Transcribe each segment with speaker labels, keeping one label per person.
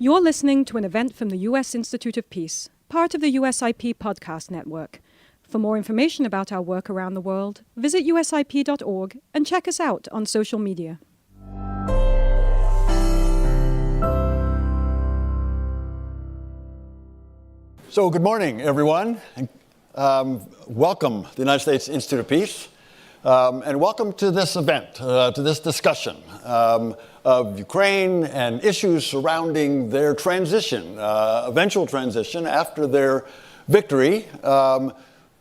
Speaker 1: You're listening to an event from the U.S. Institute of Peace, part of the USIP podcast network. For more information about our work around the world, visit usip.org and check us out on social media.
Speaker 2: So good morning, everyone. Welcome to the United States Institute of Peace, and welcome to this event, to this discussion of Ukraine and issues surrounding their transition, eventual transition after their victory from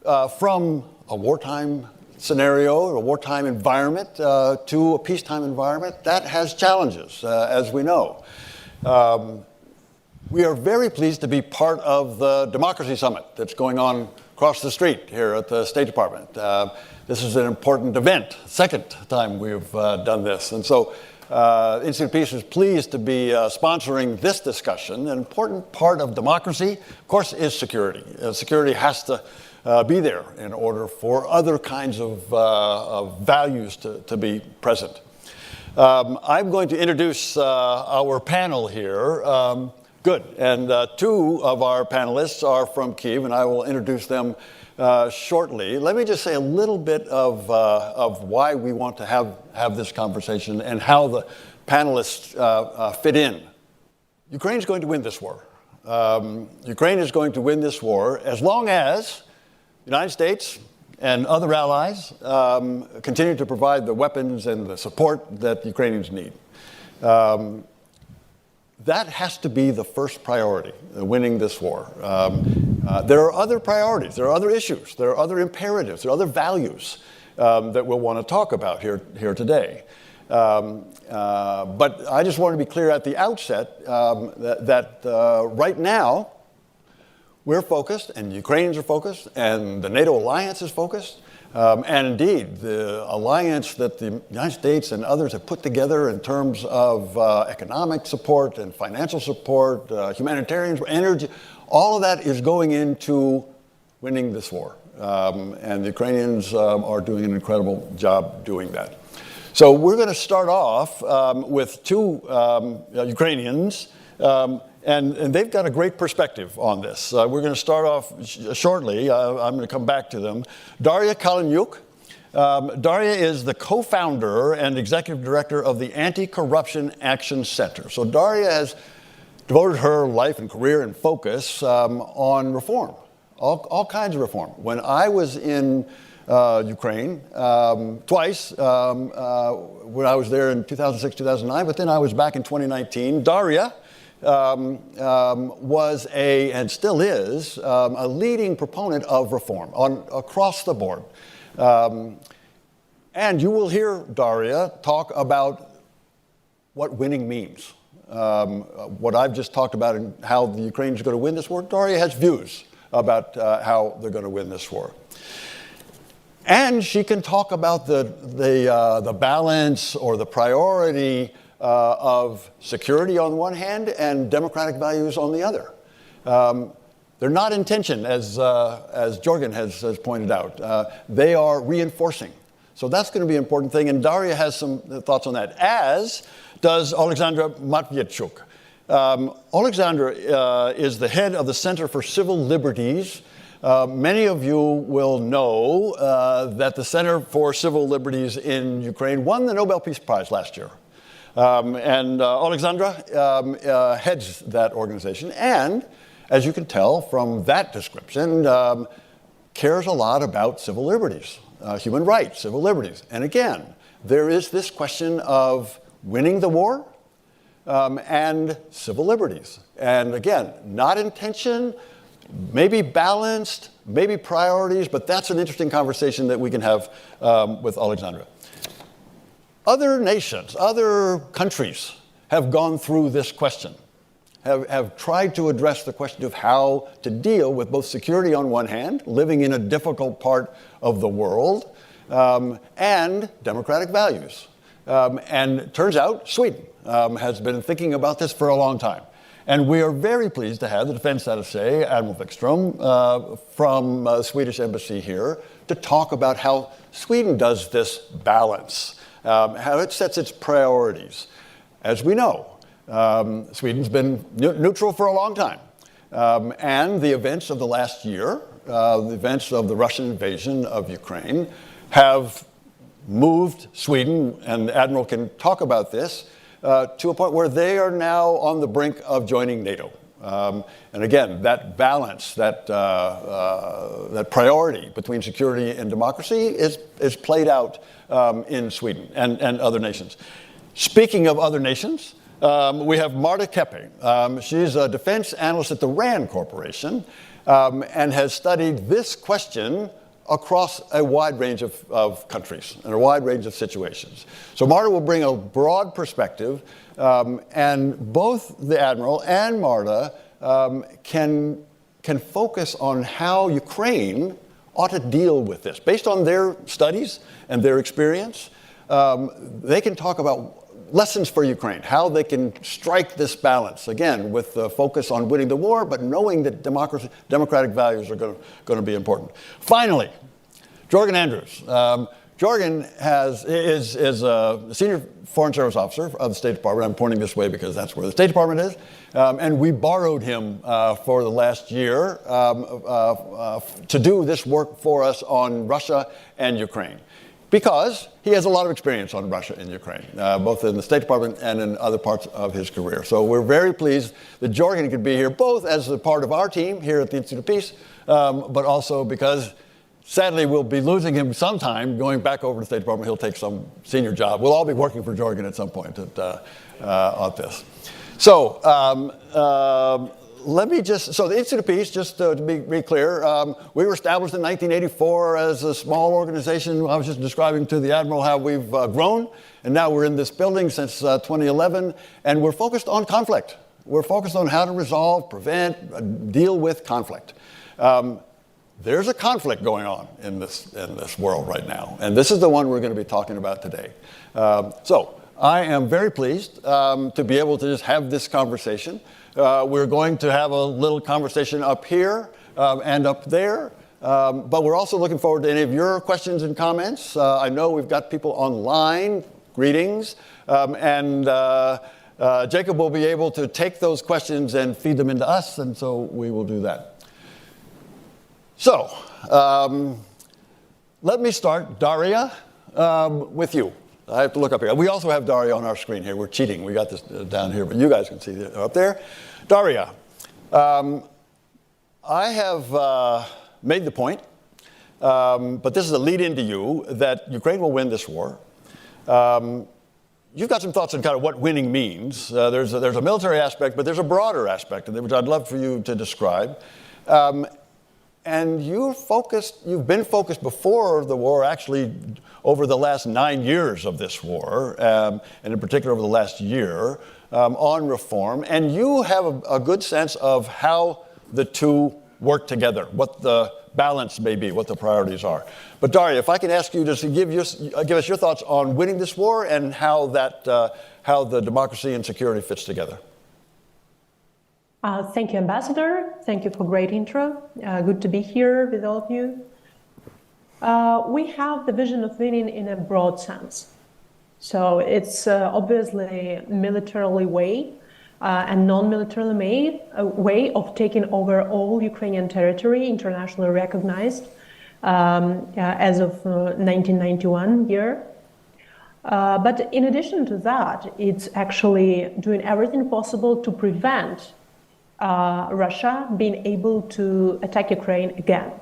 Speaker 2: a wartime scenario, a wartime environment, to a peacetime environment that has challenges, as we know. We are very pleased to be part of the Democracy Summit that's going on across the street here at the State Department. This is an important event, second time we've done this. And so Institute of Peace is pleased to be sponsoring this discussion. An important part of democracy, of course, is security. Security has to be there in order for other kinds of values to be present. I'm going to introduce our panel here. Good. And two of our panelists are from Kyiv, and I will introduce them shortly. Let me just say a little bit of why we want to have this conversation and how the panelists fit in. Ukraine's going to win this war. Ukraine is going to win this war as long as the United States and other allies continue to provide the weapons and the support that the Ukrainians need. That has to be the first priority, winning this war. There are other priorities, there are other issues, there are other imperatives, there are other values that we'll want to talk about here today. But I just want to be clear at the outset that right now we're focused, and the Ukrainians are focused, and the NATO alliance is focused. And indeed, the alliance that the United States and others have put together in terms of economic support and financial support, humanitarian energy, all of that is going into winning this war. And the Ukrainians are doing an incredible job doing that. So we're going to start off with two Ukrainians. And they've got a great perspective on this. We're going to start off shortly. I'm going to come back to them. Daria Kaleniuk. Daria is the co-founder and executive director of the Anticorruption Action Center. So Daria has devoted her life and career and focus on reform, all kinds of reform. When I was in Ukraine twice, when I was there in 2006, 2009, but then I was back in 2019, Daria was and still is a leading proponent of reform across the board. And you will hear Daria talk about what winning means. What I've just talked about and how the Ukrainians are going to win this war, Daria has views about how they're going to win this war. And she can talk about the balance or the priority of security on one hand and democratic values on the other. They're not in tension, as Jorgan has pointed out. They are reinforcing. So that's going to be an important thing, and Daria has some thoughts on that, as does Oleksandra Matviichuk. Oleksandra is the head of the Center for Civil Liberties. Many of you will know that the Center for Civil Liberties in Ukraine won the Nobel Peace Prize last year. And Oleksandra heads that organization, and as you can tell from that description, cares a lot about civil liberties, human rights, civil liberties. And again, there is this question of winning the war and civil liberties. And again, not in tension, maybe balanced, maybe priorities, but that's an interesting conversation that we can have with Oleksandra. Other nations, other countries have gone through this question, have tried to address the question of how to deal with both security on one hand, living in a difficult part of the world, and democratic values. And it turns out Sweden has been thinking about this for a long time. And we are very pleased to have the Defense Attaché, Admiral Wikström, from the Swedish Embassy here to talk about how Sweden does this balance, how it sets its priorities. As we know, Sweden's been neutral for a long time. And the events of the last year, the events of the Russian invasion of Ukraine, have moved Sweden, and Admiral can talk about this, to a point where they are now on the brink of joining NATO. And again, that balance, that priority between security and democracy is played out in Sweden and other nations. Speaking of other nations, we have Marta Kepe. She's a defense analyst at the RAND Corporation and has studied this question across a wide range of countries and a wide range of situations. So Marta will bring a broad perspective, and both the Admiral and Marta can focus on how Ukraine ought to deal with this. Based on their studies and their experience, they can talk about lessons for Ukraine, how they can strike this balance, again, with the focus on winning the war, but knowing that democratic values are going to be important. Finally, Jorgan Andrews. Jorgan is a senior Foreign Service officer of the State Department. I'm pointing this way because that's where the State Department is. And we borrowed him for the last year to do this work for us on Russia and Ukraine, because he has a lot of experience on Russia and Ukraine, both in the State Department and in other parts of his career. So we're very pleased that Jorgan could be here, both as a part of our team here at the Institute of Peace, but also because sadly we'll be losing him sometime going back over to the State Department. He'll take some senior job. We'll all be working for Jorgan at some point on this. So so the Institute of Peace, just to be clear, we were established in 1984 as a small organization. I was just describing to the Admiral how we've grown, and now we're in this building since 2011, and we're focused on conflict. We're focused on how to resolve, prevent, deal with conflict. There's a conflict going on in this world right now, and this is the one we're going to be talking about today. So I am very pleased to be able to just have this conversation. We're going to have a little conversation up here and up there, but we're also looking forward to any of your questions and comments. I know we've got people online. Greetings. And Jacob will be able to take those questions and feed them into us, and so we will do that. So let me start, Daria, with you. I have to look up here. We also have Daria on our screen here. We're cheating. We got this down here, but you guys can see it up there. Daria, I have made the point, but this is a lead into you, that Ukraine will win this war. You've got some thoughts on kind of what winning means. There's a military aspect, but there's a broader aspect, which I'd love for you to describe. And you've been focused before the war, actually over the last 9 years of this war, and in particular over the last year, on reform. And you have a good sense of how the two work together, what the balance may be, what the priorities are. But Daria, if I can ask you to give us your thoughts on winning this war and how the democracy and security fits together.
Speaker 3: Thank you, Ambassador. Thank you for a great intro. Good to be here with all of you. We have the vision of winning in a broad sense. So it's obviously militarily way and non-militarily way of taking over all Ukrainian territory, internationally recognized as of 1991 year. But in addition to that, it's actually doing everything possible to prevent Russia being able to attack Ukraine again.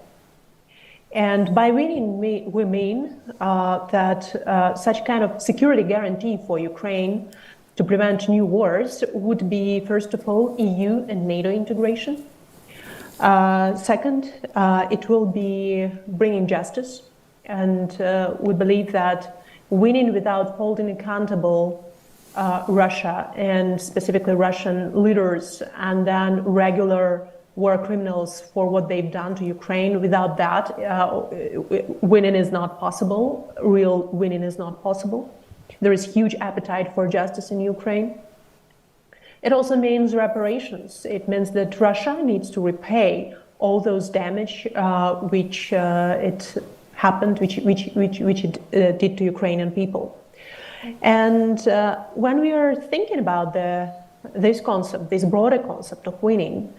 Speaker 3: And by winning, we mean that such kind of security guarantee for Ukraine to prevent new wars would be, first of all, EU and NATO integration. Second, it will be bringing justice. And we believe that winning without holding accountable Russia and specifically Russian leaders and then regular war criminals for what they've done to Ukraine, without that, winning is not possible. Real winning is not possible. There is huge appetite for justice in Ukraine. It also means reparations. It means that Russia needs to repay all those damage which it happened, which it did to Ukrainian people. And when we are thinking about the this concept, this broader concept of winning,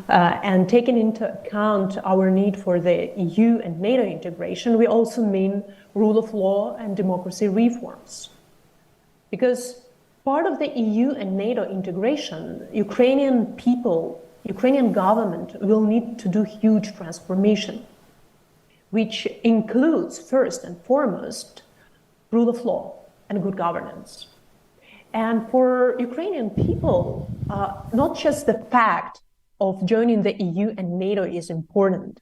Speaker 3: and taking into account our need for the EU and NATO integration, we also mean rule of law and democracy reforms. Because part of the EU and NATO integration, Ukrainian people, Ukrainian government will need to do huge transformation, which includes first and foremost rule of law and good governance. And for Ukrainian people, not just the fact of joining the EU and NATO is important,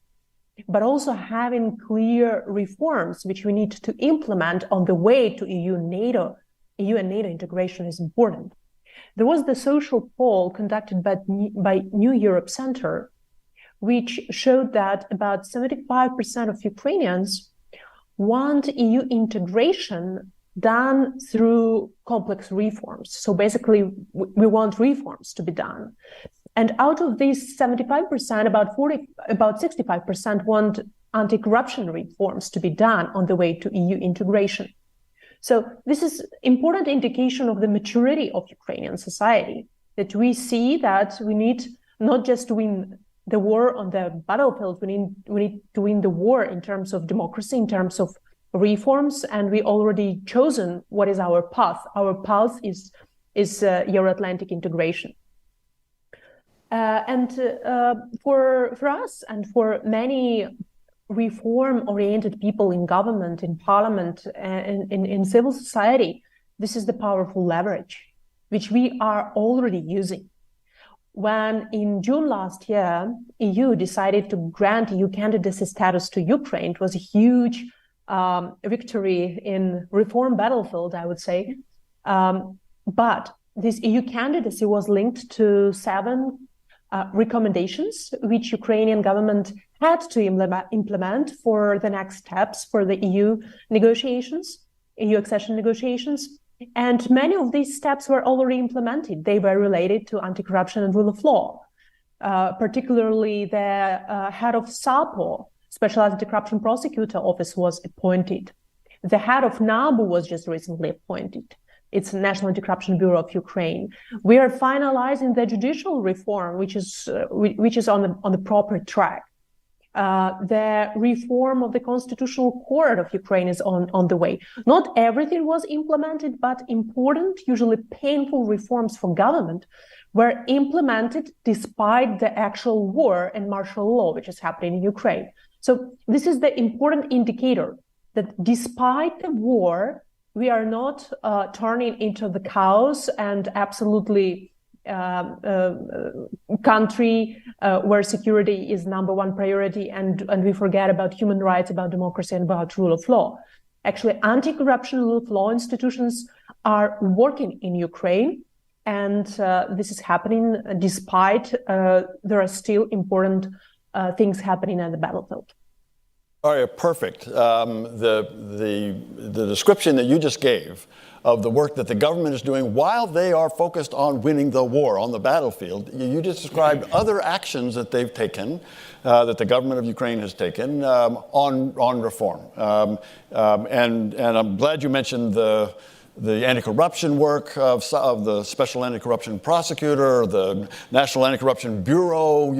Speaker 3: but also having clear reforms which we need to implement on the way to EU and NATO integration is important. There was the social poll conducted by New Europe Center, which showed that about 75% of Ukrainians want EU integration done through complex reforms. So basically, we want reforms to be done. And out of these 75%, about 65% want anti-corruption reforms to be done on the way to EU integration. So this is important indication of the maturity of Ukrainian society, that we see that we need not just to win the war on the battlefield, we need to win the war in terms of democracy, in terms of reforms, and we already chosen what is our path. Our path is Euro-Atlantic integration. And for us and for many reform-oriented people in government, in parliament, and in civil society, this is the powerful leverage, which we are already using. When in June last year, EU decided to grant EU candidacy status to Ukraine, it was a huge victory in reform battlefield, I would say. But this EU candidacy was linked to 7 recommendations, which Ukrainian government had to implement for the next steps for the EU negotiations, EU accession negotiations. And many of these steps were already implemented. They were related to anti-corruption and rule of law. Particularly the head of SAPO, Special Anti-Corruption Prosecutor Office, was appointed. The head of NABU was just recently appointed. It's National Anti-Corruption Bureau of Ukraine. We are finalizing the judicial reform, which is on the proper track. The reform of the Constitutional Court of Ukraine is on the way. Not everything was implemented, but important, usually painful reforms for government were implemented despite the actual war and martial law, which is happening in Ukraine. So this is the important indicator that despite the war, we are not turning into the chaos and absolutely country where security is #1 priority, and we forget about human rights, about democracy, and about rule of law. Actually, anti-corruption, rule of law institutions are working in Ukraine, and this is happening despite there are still important things happening at the battlefield.
Speaker 2: Daria, perfect. The description that you just gave of the work that the government is doing while they are focused on winning the war on the battlefield, you just described other actions that they've taken, that the government of Ukraine has taken on reform. And I'm glad you mentioned the anti-corruption work of the Special Anti-Corruption Prosecutor, the National Anti-Corruption Bureau.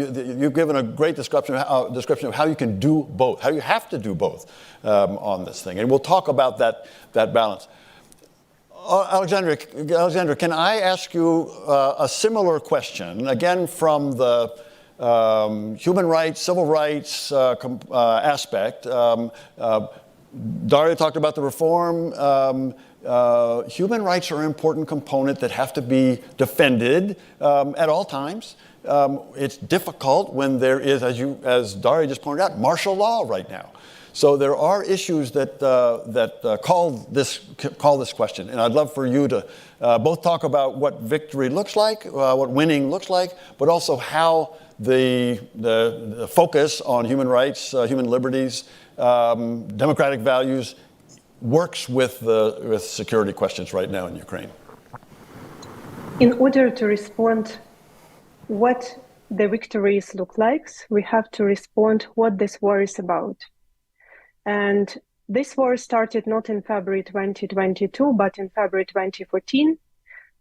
Speaker 2: You've given a great description of how you can do both, how you have to do both on this thing. And we'll talk about that balance. Oleksandra, can I ask you a similar question, again from the human rights, civil rights aspect? Daria talked about the reform. Human rights are an important component that have to be defended at all times. It's difficult when there is, as Daria just pointed out, martial law right now. So there are issues that call this question, and I'd love for you to both talk about what victory looks like, what winning looks like, but also how the focus on human rights, human liberties, democratic values works with security questions right now in Ukraine.
Speaker 4: In order to respond what the victories look like, we have to respond what this war is about. And this war started not in February 2022, but in February 2014,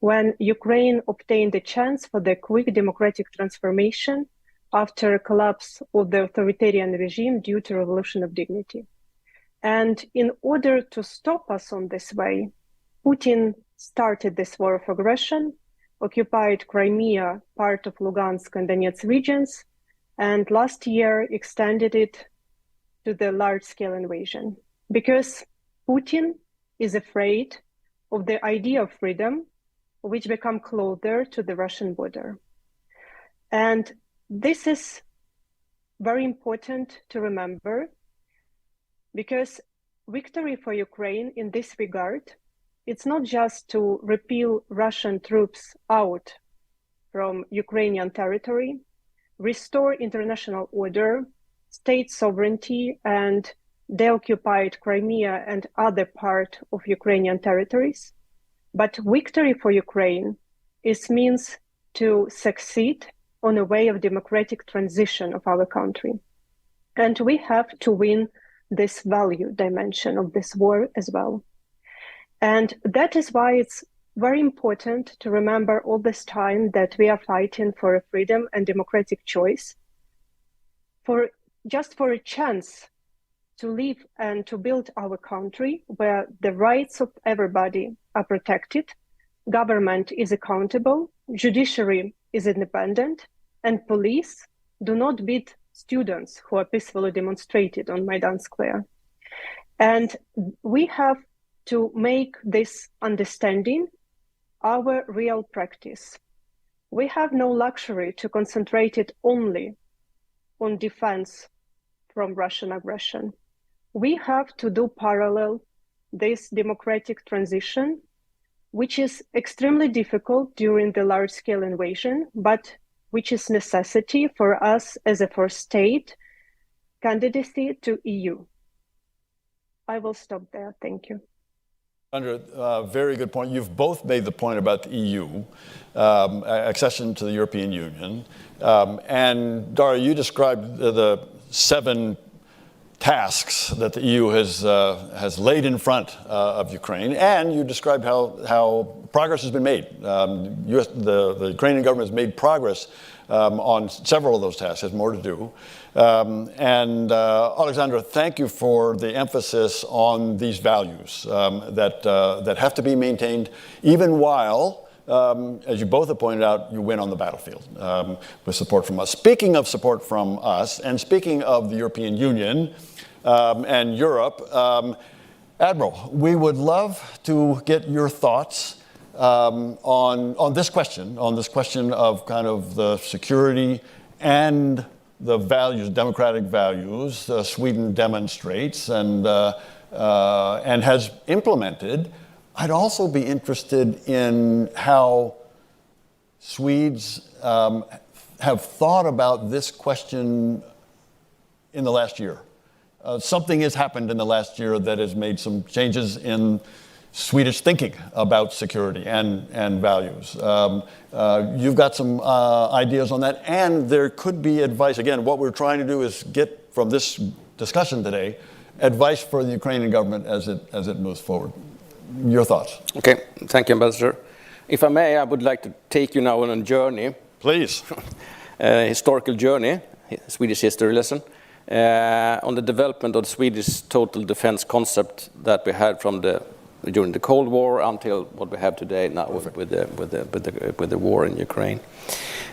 Speaker 4: when Ukraine obtained a chance for the quick democratic transformation after collapse of the authoritarian regime due to revolution of dignity. And in order to stop us on this way, Putin started this war of aggression, occupied Crimea, part of Lugansk and Donetsk regions, and last year extended it to the large-scale invasion. Because Putin is afraid of the idea of freedom, which become closer to the Russian border. And this is very important to remember, because victory for Ukraine in this regard, it's not just to repeal Russian troops out from Ukrainian territory, restore international order, state sovereignty, and deoccupied Crimea and other part of Ukrainian territories. But victory for Ukraine means to succeed on a way of democratic transition of our country. And we have to win this value dimension of this war as well. And that is why it's very important to remember all this time that we are fighting for a freedom and democratic choice, for a chance to live and to build our country where the rights of everybody are protected, government is accountable, judiciary is independent, and police do not beat students who are peacefully demonstrated on Maidan Square. And we have to make this understanding our real practice. We have no luxury to concentrate it only on defense from Russian aggression. We have to do parallel this democratic transition, which is extremely difficult during the large-scale invasion, but which is necessity for us as a first state candidacy to EU. I will stop there. Thank you.
Speaker 2: Sandra, very good point. You've both made the point about the EU, accession to the European Union. And Daria, you described the 7 tasks that the EU has laid in front of Ukraine, and you described how progress has been made. The Ukrainian government has made progress on several of those tasks, has more to do. Oleksandra, thank you for the emphasis on these values that have to be maintained even while, as you both have pointed out, you win on the battlefield with support from us. Speaking of support from us, and speaking of the European Union and Europe, Admiral, we would love to get your thoughts on this question of kind of the security and the values, democratic values, Sweden demonstrates and has implemented. I'd also be interested in how Swedes have thought about this question in the last year. Something has happened in the last year that has made some changes in Swedish thinking about security and values. You've got some ideas on that, and there could be advice. Again, what we're trying to do is get from this discussion today advice for the Ukrainian government as it moves forward. Your thoughts?
Speaker 5: Okay, thank you, Ambassador. If I may, I would like to take you now on a journey.
Speaker 2: Please.
Speaker 5: A historical journey, Swedish history lesson, on the development of the Swedish total defense concept that we had during the Cold War until what we have today now with the war in Ukraine.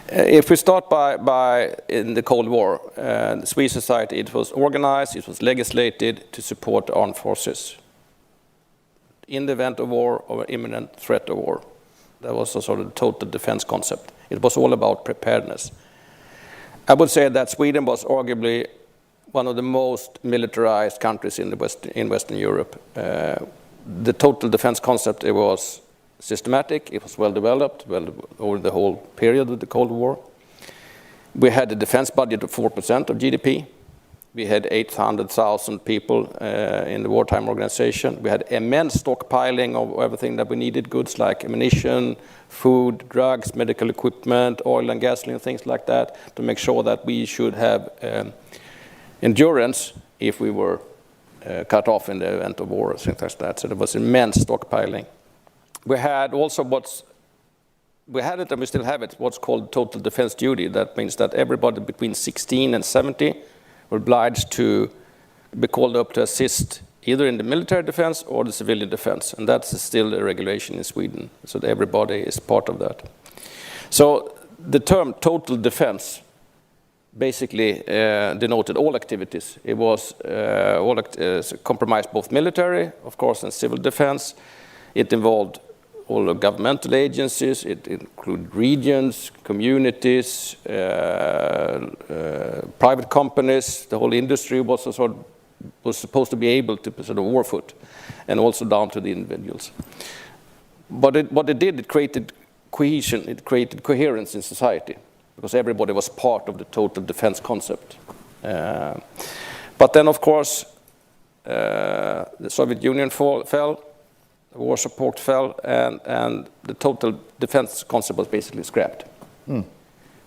Speaker 5: If we start by in the Cold War, the Swedish society, it was organized, it was legislated to support armed forces in the event of war or imminent threat of war. That was a sort of total defense concept. It was all about preparedness. I would say that Sweden was arguably one of the most militarized countries in Western Europe. The total defense concept, it was systematic, it was well developed over the whole period of the Cold War. We had a defense budget of 4% of GDP. We had 800,000 people in the wartime organization. We had immense stockpiling of everything that we needed, goods like ammunition, food, drugs, medical equipment, oil and gasoline, things like that, to make sure that we should have endurance if we were cut off in the event of war or things like that. So there was immense stockpiling. We had also what's we had it and we still have it, what's called total defense duty. That means that everybody between 16 and 70 were obliged to be called up to assist either in the military defense or the civilian defense. And that's still a regulation in Sweden, so that everybody is part of that. So the term total defense basically denoted all activities. It was compromised both military, of course, and civil defense. It involved all the governmental agencies. It included regions, communities, private companies. The whole industry was supposed to be able to sort of warfoot, and also down to the individuals. But what it did, it created cohesion, it created coherence in society, because everybody was part of the total defense concept. But then, of course, the Soviet Union fell, the war support fell, and the total defense concept was basically scrapped.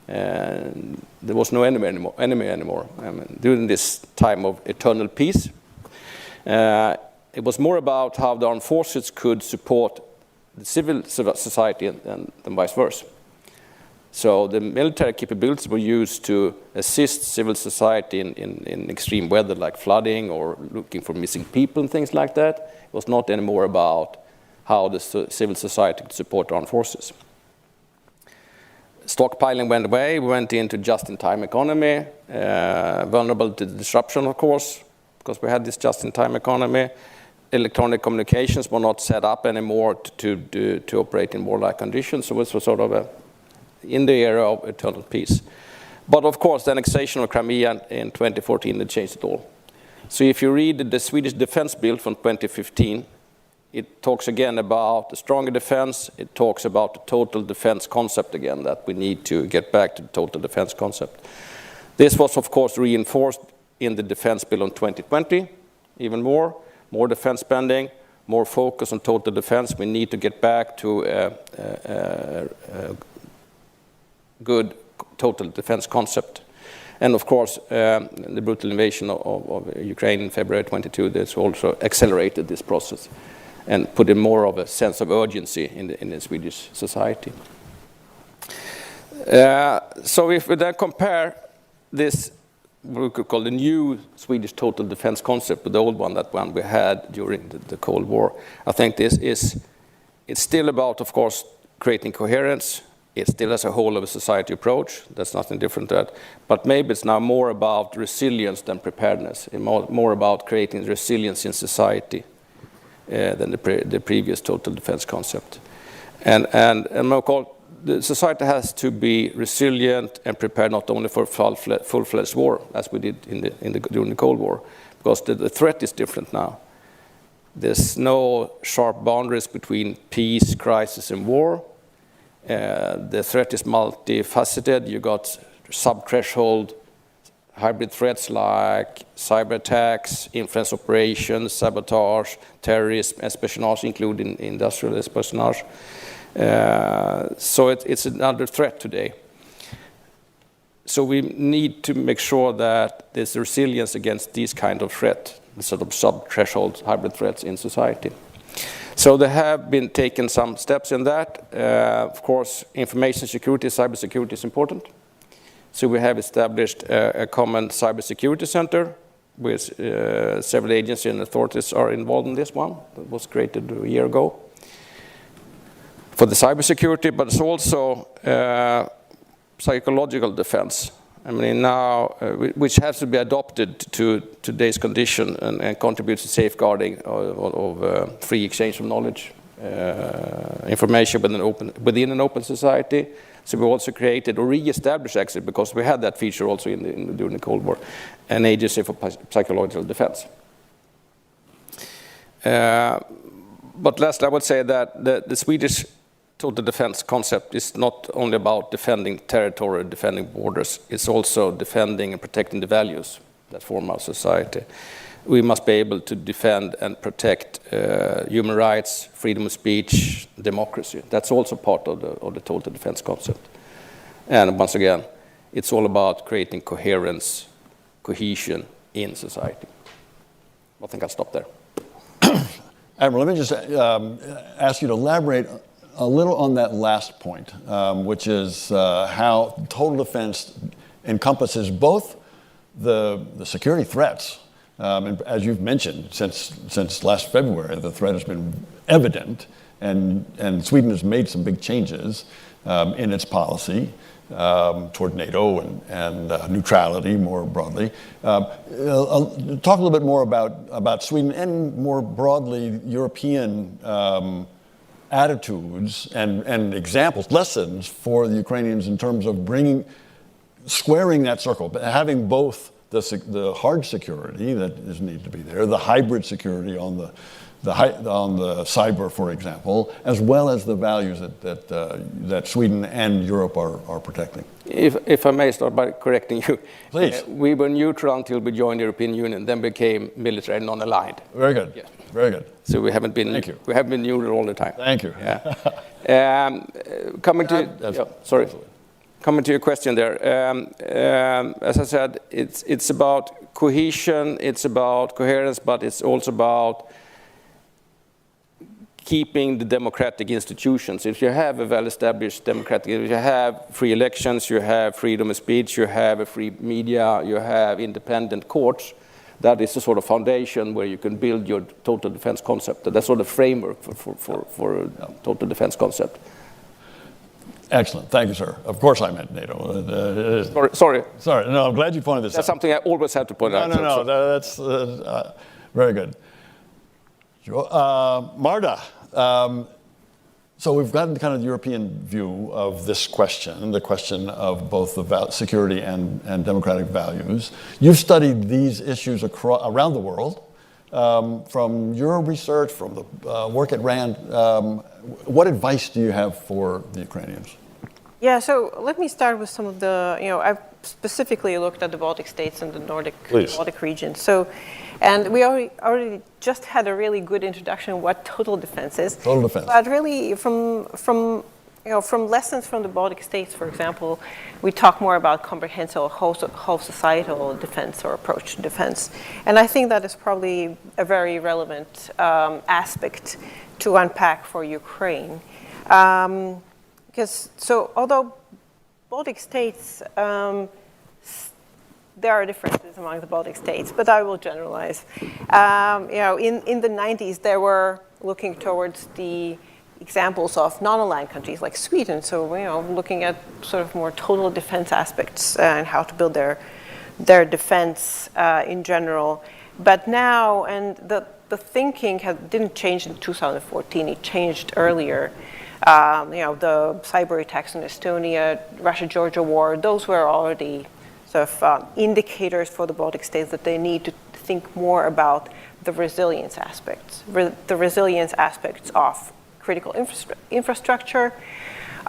Speaker 5: And there was no enemy anymore. I mean, during this time of eternal peace, it was more about how the armed forces could support the civil society and vice versa. So the military capabilities were used to assist civil society in extreme weather, like flooding or looking for missing people and things like that. It was not anymore about how the civil society could support armed forces. Stockpiling went away. We went into just-in-time economy, vulnerable to disruption, of course, because we had this just-in-time economy. Electronic communications were not set up anymore to operate in warlike conditions. So it was sort of in the era of eternal peace. But of course, the annexation of Crimea in 2014 had changed it all. So if you read the Swedish defense bill from 2015, it talks again about the stronger defense. It talks about the total defense concept again, that we need to get back to the total defense concept. This was, of course, reinforced in the defense bill on 2020, even more defense spending, more focus on total defense. We need to get back to a good total defense concept. And of course, the brutal invasion of Ukraine in February 22, this also accelerated this process and put in more of a sense of urgency in the Swedish society. So if we then compare this, what we could call the new Swedish total defense concept with the old one, that one we had during the Cold War, I think it's still about, of course, creating coherence. It still has a whole of a society approach. That's nothing different to that. But maybe it's now more about resilience than preparedness, and more about creating resilience in society than the previous total defense concept. And the society has to be resilient and prepared not only for full-fledged war, as we did during the Cold War, because the threat is different now. There's no sharp boundaries between peace, crisis, and war. The threat is multifaceted. You got sub-threshold hybrid threats like cyber attacks, influence operations, sabotage, terrorism, espionage, including industrial espionage. So it's another threat today. So we need to make sure that there's resilience against these kind of threats, the sort of sub-threshold hybrid threats in society. So there have been taken some steps in that. Of course, information security, cybersecurity is important. So we have established a common cybersecurity center with several agencies and authorities are involved in this one. That was created a year ago for the cybersecurity, but it's also psychological defense. I mean, now, which has to be adopted to today's condition and contributes to safeguarding of free exchange of knowledge, information within an open society. So we also created or re-established, actually, because we had that feature also during the Cold War, an agency for psychological defense. But lastly, I would say that the Swedish total defense concept is not only about defending territory, defending borders, it's also defending and protecting the values that form our society. We must be able to defend and protect human rights, freedom of speech, democracy. That's also part of the total defense concept. And once again, it's all about creating coherence, cohesion in society. I think I'll stop there.
Speaker 2: Admiral, let me just ask you to elaborate a little on that last point, which is how total defense encompasses both the security threats. And as you've mentioned, since last February, the threat has been evident, and Sweden has made some big changes in its policy toward NATO and neutrality more broadly. Talk a little bit more about Sweden and more broadly European attitudes and examples, lessons for the Ukrainians in terms of squaring that circle, but having both the hard security that is needed to be there, the hybrid security on the cyber, for example, as well as the values that Sweden and Europe are protecting.
Speaker 5: If I may start by correcting you.
Speaker 2: Please.
Speaker 5: We were neutral until we joined the European Union, then became military non-aligned.
Speaker 2: Very good.
Speaker 5: Yeah.
Speaker 2: Very good.
Speaker 5: So we haven't been.
Speaker 2: Thank you.
Speaker 5: We haven't been neutral all the time.
Speaker 2: Thank you.
Speaker 5: Yeah. Coming to your question there. As I said, it's about cohesion, it's about coherence, but it's also about keeping the democratic institutions. If you have a well-established democratic, if you have free elections, you have freedom of speech, you have a free media, you have independent courts, that is the sort of foundation where you can build your total defense concept. That's sort of framework for a total defense concept.
Speaker 2: Excellent. Thank you, sir. Of course I meant NATO.
Speaker 5: Sorry.
Speaker 2: No, I'm glad you pointed this out.
Speaker 5: That's something I always have to point out.
Speaker 2: No, that's very good. Marta, so we've gotten kind of the European view of this question, the question of both the security and democratic values. You've studied these issues around the world. From your research, from the work at RAND, what advice do you have for the Ukrainians?
Speaker 6: Yeah, so let me start with some of the, I've specifically looked at the Baltic states and the Baltic region. So, and we already just had a really good introduction of what total defense is.
Speaker 2: Total defense.
Speaker 6: But really, from lessons from the Baltic states, for example, we talk more about comprehensive whole societal defense or approach to defense. And I think that is probably a very relevant aspect to unpack for Ukraine. So although Baltic states, there are differences among the Baltic states, but I will generalize. In the 90s, they were looking towards the examples of non-aligned countries like Sweden. So, looking at sort of more total defense aspects and how to build their defense in general. But now, and the thinking didn't change in 2014, it changed earlier. The cyber attacks in Estonia, Russia-Georgia war, those were already sort of indicators for the Baltic states that they need to think more about the resilience aspects, the resilience aspects of critical infrastructure,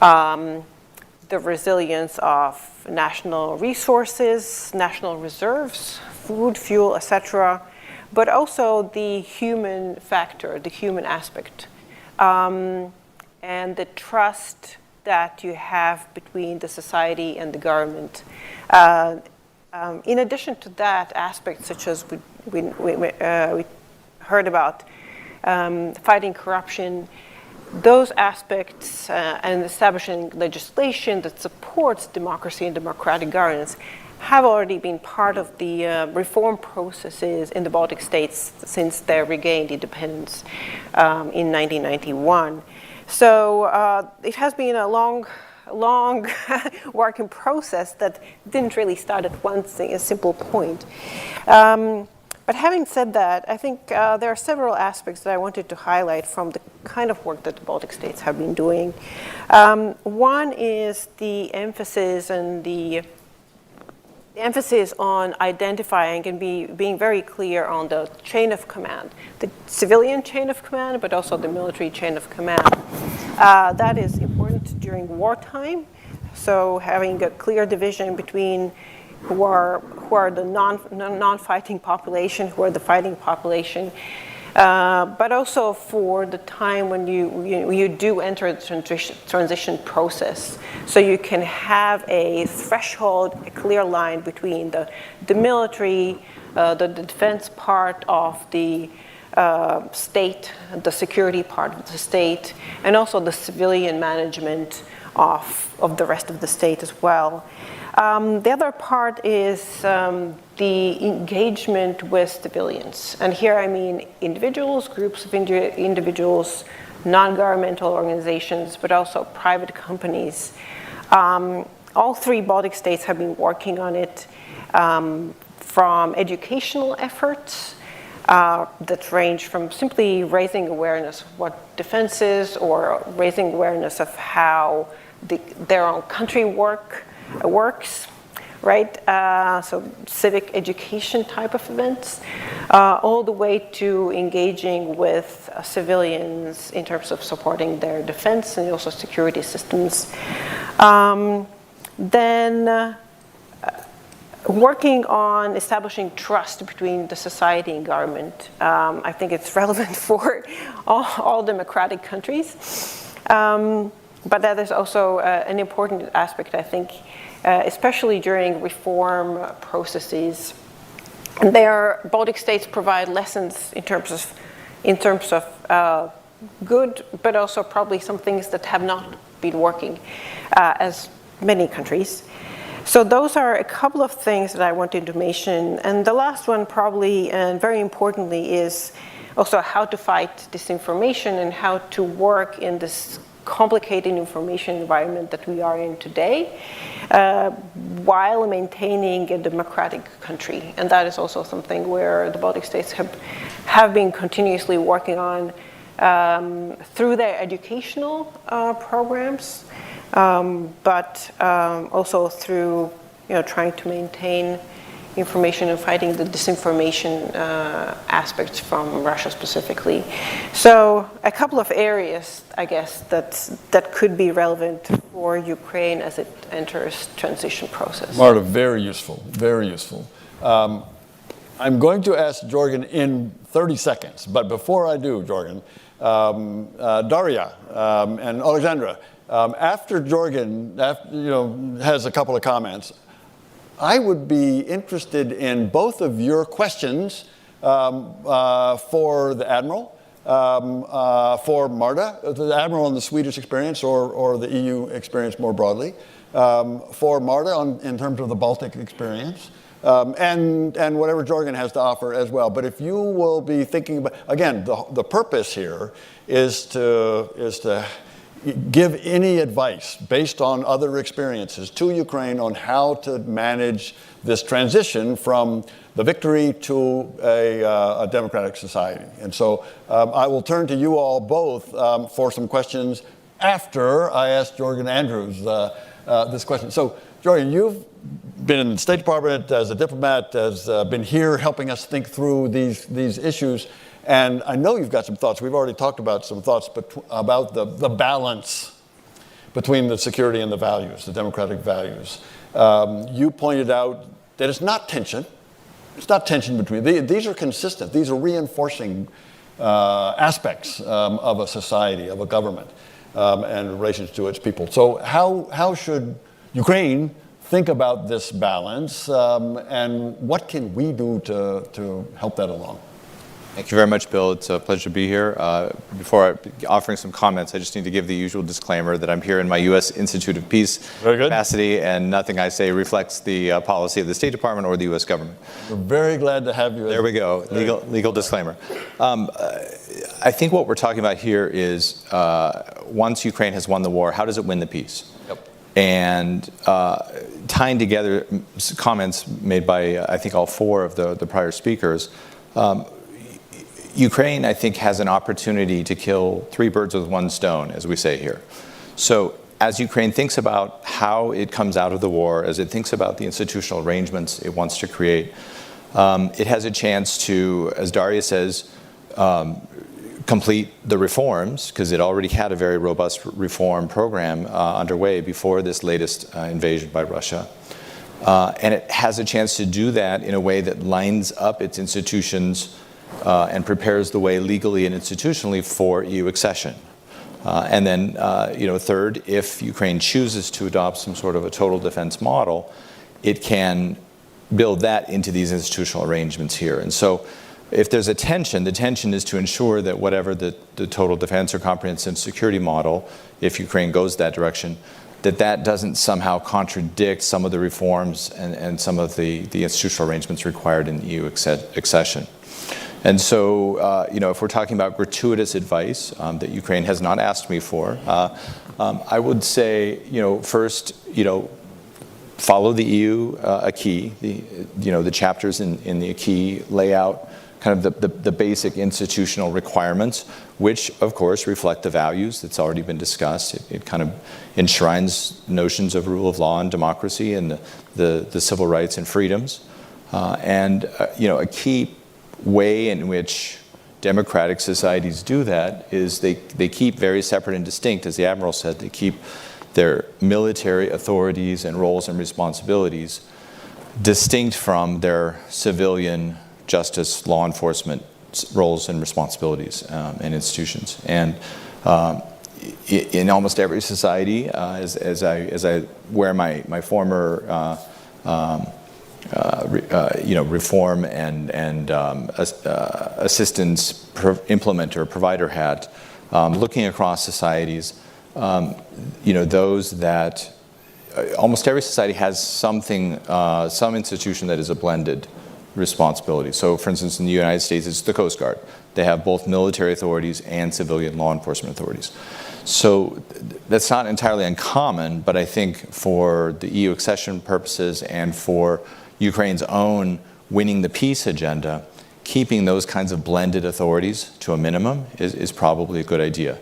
Speaker 6: the resilience of national resources, national reserves, food, fuel, etc., but also the human factor, the human aspect, and the trust that you have between the society and the government. In addition to that, aspects such as we heard about fighting corruption, those aspects and establishing legislation that supports democracy and democratic governance have already been part of the reform processes in the Baltic states since they regained independence in 1991. So it has been a long working process that didn't really start at one thing, a simple point. But having said that, I think there are several aspects that I wanted to highlight from the kind of work that the Baltic states have been doing. One is the emphasis on identifying and being very clear on the chain of command, the civilian chain of command, but also the military chain of command. That is important during wartime. So having a clear division between who are the non-fighting population, who are the fighting population, but also for the time when you do enter the transition process. So you can have a threshold, a clear line between the military, the defense part of the state, the security part of the state, and also the civilian management of the rest of the state as well. The other part is the engagement with civilians. And here I mean individuals, groups of individuals, non-governmental organizations, but also private companies. All three Baltic states have been working on it, from educational efforts that range from simply raising awareness of what defense is, or raising awareness of how their own country works, right? So civic education type of events, all the way to engaging with civilians in terms of supporting their defense and also security systems. Then working on establishing trust between the society and government. I think it's relevant for all democratic countries. But that is also an important aspect, I think, especially during reform processes. There, Baltic states provide lessons in terms of good, but also probably some things that have not been working, as many countries. So those are a couple of things that I wanted to mention. And the last one probably, and very importantly, is also how to fight disinformation and how to work in this complicated information environment that we are in today, while maintaining a democratic country. And that is also something where the Baltic states have been continuously working on through their educational programs, but also through trying to maintain information and fighting the disinformation aspects from Russia specifically. So a couple of areas, I guess, that could be relevant for Ukraine as it enters transition process.
Speaker 2: Marta, very useful, very useful. I'm going to ask Jorgan in 30 seconds, but before I do, Jorgan, Daria and Oleksandra, after Jorgan has a couple of comments, I would be interested in both of your questions for the Admiral, for Marta, the Admiral on the Swedish experience or the EU experience more broadly, for Marta in terms of the Baltic experience, and whatever Jorgan has to offer as well. But if you will be thinking about, again, the purpose here is to give any advice based on other experiences to Ukraine on how to manage this transition from the victory to a democratic society. And so I will turn to you all both for some questions after I ask Jorgan Andrews this question. So Jorgan, you've been in the State Department as a diplomat, has been here helping us think through these issues. And I know you've got some thoughts. We've already talked about some thoughts about the balance between the security and the values, the democratic values. You pointed out that it's not tension. It's not tension between. These are consistent. These are reinforcing aspects of a society, of a government, and relations to its people. So how should Ukraine think about this balance, and what can we do to help that along?
Speaker 7: Thank you very much, Bill. It's a pleasure to be here. Before offering some comments, I just need to give the usual disclaimer that I'm here in my U.S. Institute of Peace capacity, and nothing I say reflects the policy of the State Department or the U.S. government.
Speaker 2: We're very glad to have you.
Speaker 7: There we go. Legal disclaimer. I think what we're talking about here is once Ukraine has won the war, how does it win the peace? Yep. And tying together comments made by, I think, all four of the prior speakers, Ukraine, I think, has an opportunity to kill three birds with one stone, as we say here. So as Ukraine thinks about how it comes out of the war, as it thinks about the institutional arrangements it wants to create, it has a chance to, as Daria says, complete the reforms, because it already had a very robust reform program underway before this latest invasion by Russia. And it has a chance to do that in a way that lines up its institutions and prepares the way legally and institutionally for EU accession. And then, third, if Ukraine chooses to adopt some sort of a total defense model, it can build that into these institutional arrangements here. And so if there's a tension, the tension is to ensure that whatever the total defense or comprehensive security model, if Ukraine goes that direction, that doesn't somehow contradict some of the reforms and some of the institutional arrangements required in EU accession. And so, if we're talking about gratuitous advice that Ukraine has not asked me for, I would say, first, follow the EU acquis. The chapters in the acquis lay out kind of the basic institutional requirements, which, of course, reflect the values that's already been discussed. It kind of enshrines notions of rule of law and democracy and the civil rights and freedoms. A key way in which democratic societies do that is they keep very separate and distinct, as the Admiral said, they keep their military authorities and roles and responsibilities distinct from their civilian justice, law enforcement roles and responsibilities and institutions. And in almost every society, as I wear my former reform and assistance implementer provider hat, looking across societies, those that almost every society has something, some institution that is a blended responsibility. So, for instance, in the United States, it's the Coast Guard. They have both military authorities and civilian law enforcement authorities. So that's not entirely uncommon, but I think for the EU accession purposes and for Ukraine's own winning the peace agenda, keeping those kinds of blended authorities to a minimum is probably a good idea.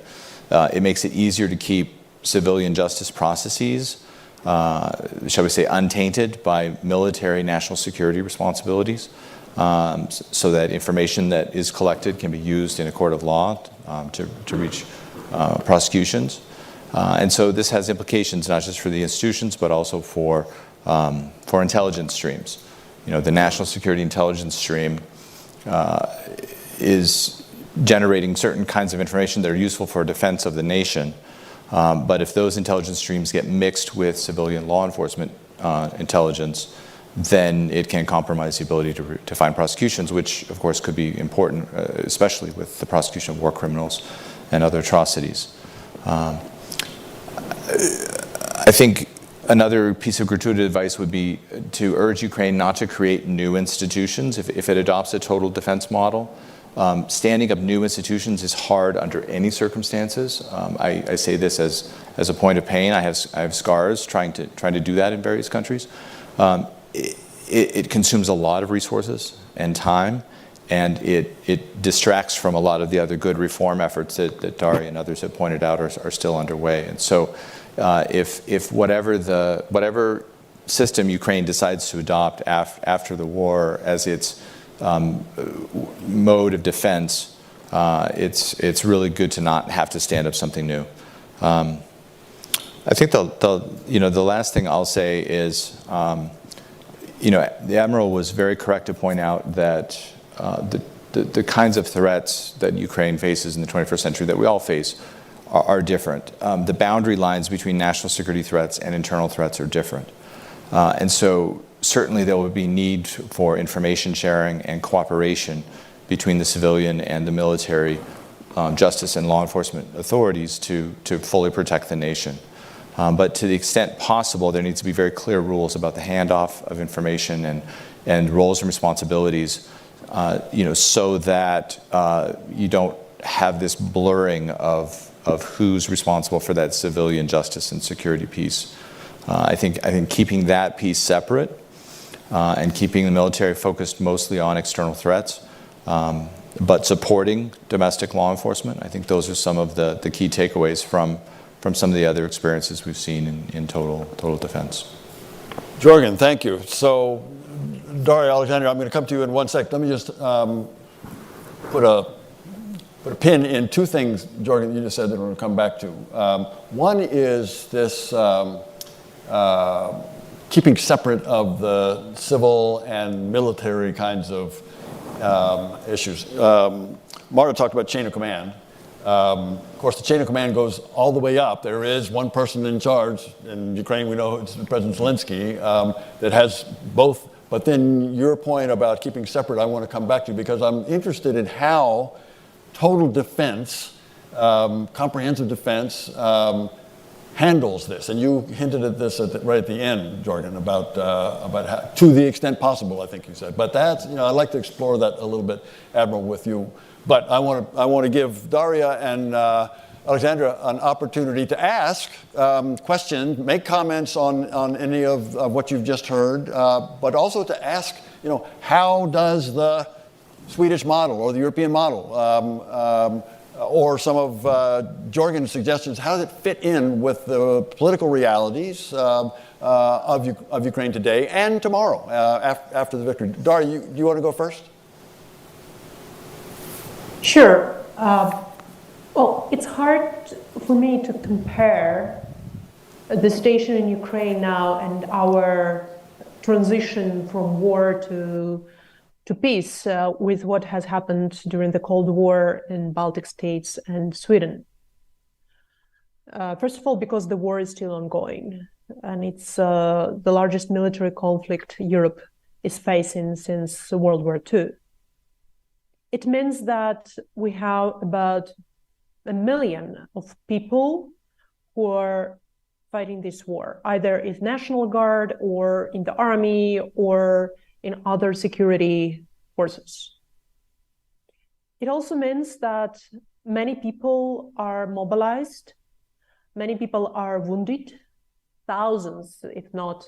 Speaker 7: It makes it easier to keep civilian justice processes, shall we say, untainted by military national security responsibilities, so that information that is collected can be used in a court of law to reach prosecutions. And so this has implications not just for the institutions, but also for intelligence streams. The national security intelligence stream is generating certain kinds of information that are useful for defense of the nation. But if those intelligence streams get mixed with civilian law enforcement intelligence, then it can compromise the ability to find prosecutions, which, of course, could be important, especially with the prosecution of war criminals and other atrocities. I think another piece of gratuitous advice would be to urge Ukraine not to create new institutions if it adopts a total defense model. Standing up new institutions is hard under any circumstances. I say this as a point of pain. I have scars trying to do that in various countries. It consumes a lot of resources and time, and it distracts from a lot of the other good reform efforts that Daria and others have pointed out are still underway. And so, if whatever system Ukraine decides to adopt after the war as its mode of defense, it's really good to not have to stand up something new. I think the last thing I'll say is, the Admiral was very correct to point out that the kinds of threats that Ukraine faces in the 21st century that we all face are different. The boundary lines between national security threats and internal threats are different. And so certainly there will be need for information sharing and cooperation between the civilian and the military justice and law enforcement authorities to fully protect the nation. But to the extent possible, there needs to be very clear rules about the handoff of information and roles and responsibilities, so that you don't have this blurring of who's responsible for that civilian justice and security piece. I think keeping that piece separate and keeping the military focused mostly on external threats, but supporting domestic law enforcement, I think those are some of the key takeaways from some of the other experiences we've seen in total defense.
Speaker 2: Jorgan, thank you. So, Daria, Oleksandra, I'm going to come to you in one sec. Let me just put a pin in two things, Jorgan, you just said that we're going to come back to. One is this keeping separate of the civil and military kinds of issues. Marta talked about chain of command. Of course, the chain of command goes all the way up. There is one person in charge. In Ukraine, we know it's President Zelensky, that has both But then your point about keeping separate, I want to come back to, because I'm interested in how total defense, comprehensive defense, handles this. And you hinted at this right at the end, Jorgan, about how, to the extent possible, I think you said. But that's, I'd like to explore that a little bit, Admiral, with you. But I want to give Daria and Oleksandra an opportunity to ask questions, make comments on any of what you've just heard, but also to ask, how does the Swedish model or the European model or some of Jorgan's suggestions, how does it fit in with the political realities of Ukraine today and tomorrow after the victory? Daria, you want to go first?
Speaker 3: Sure. Well, it's hard for me to compare the situation in Ukraine now and our transition from war to peace with what has happened during the Cold War in Baltic states and Sweden. First of all, because the war is still ongoing, and it's the largest military conflict Europe is facing since World War II. It means that we have about 1 million of people who are fighting this war, either in National Guard or in the army or in other security forces. It also means that many people are mobilized, many people are wounded, thousands, if not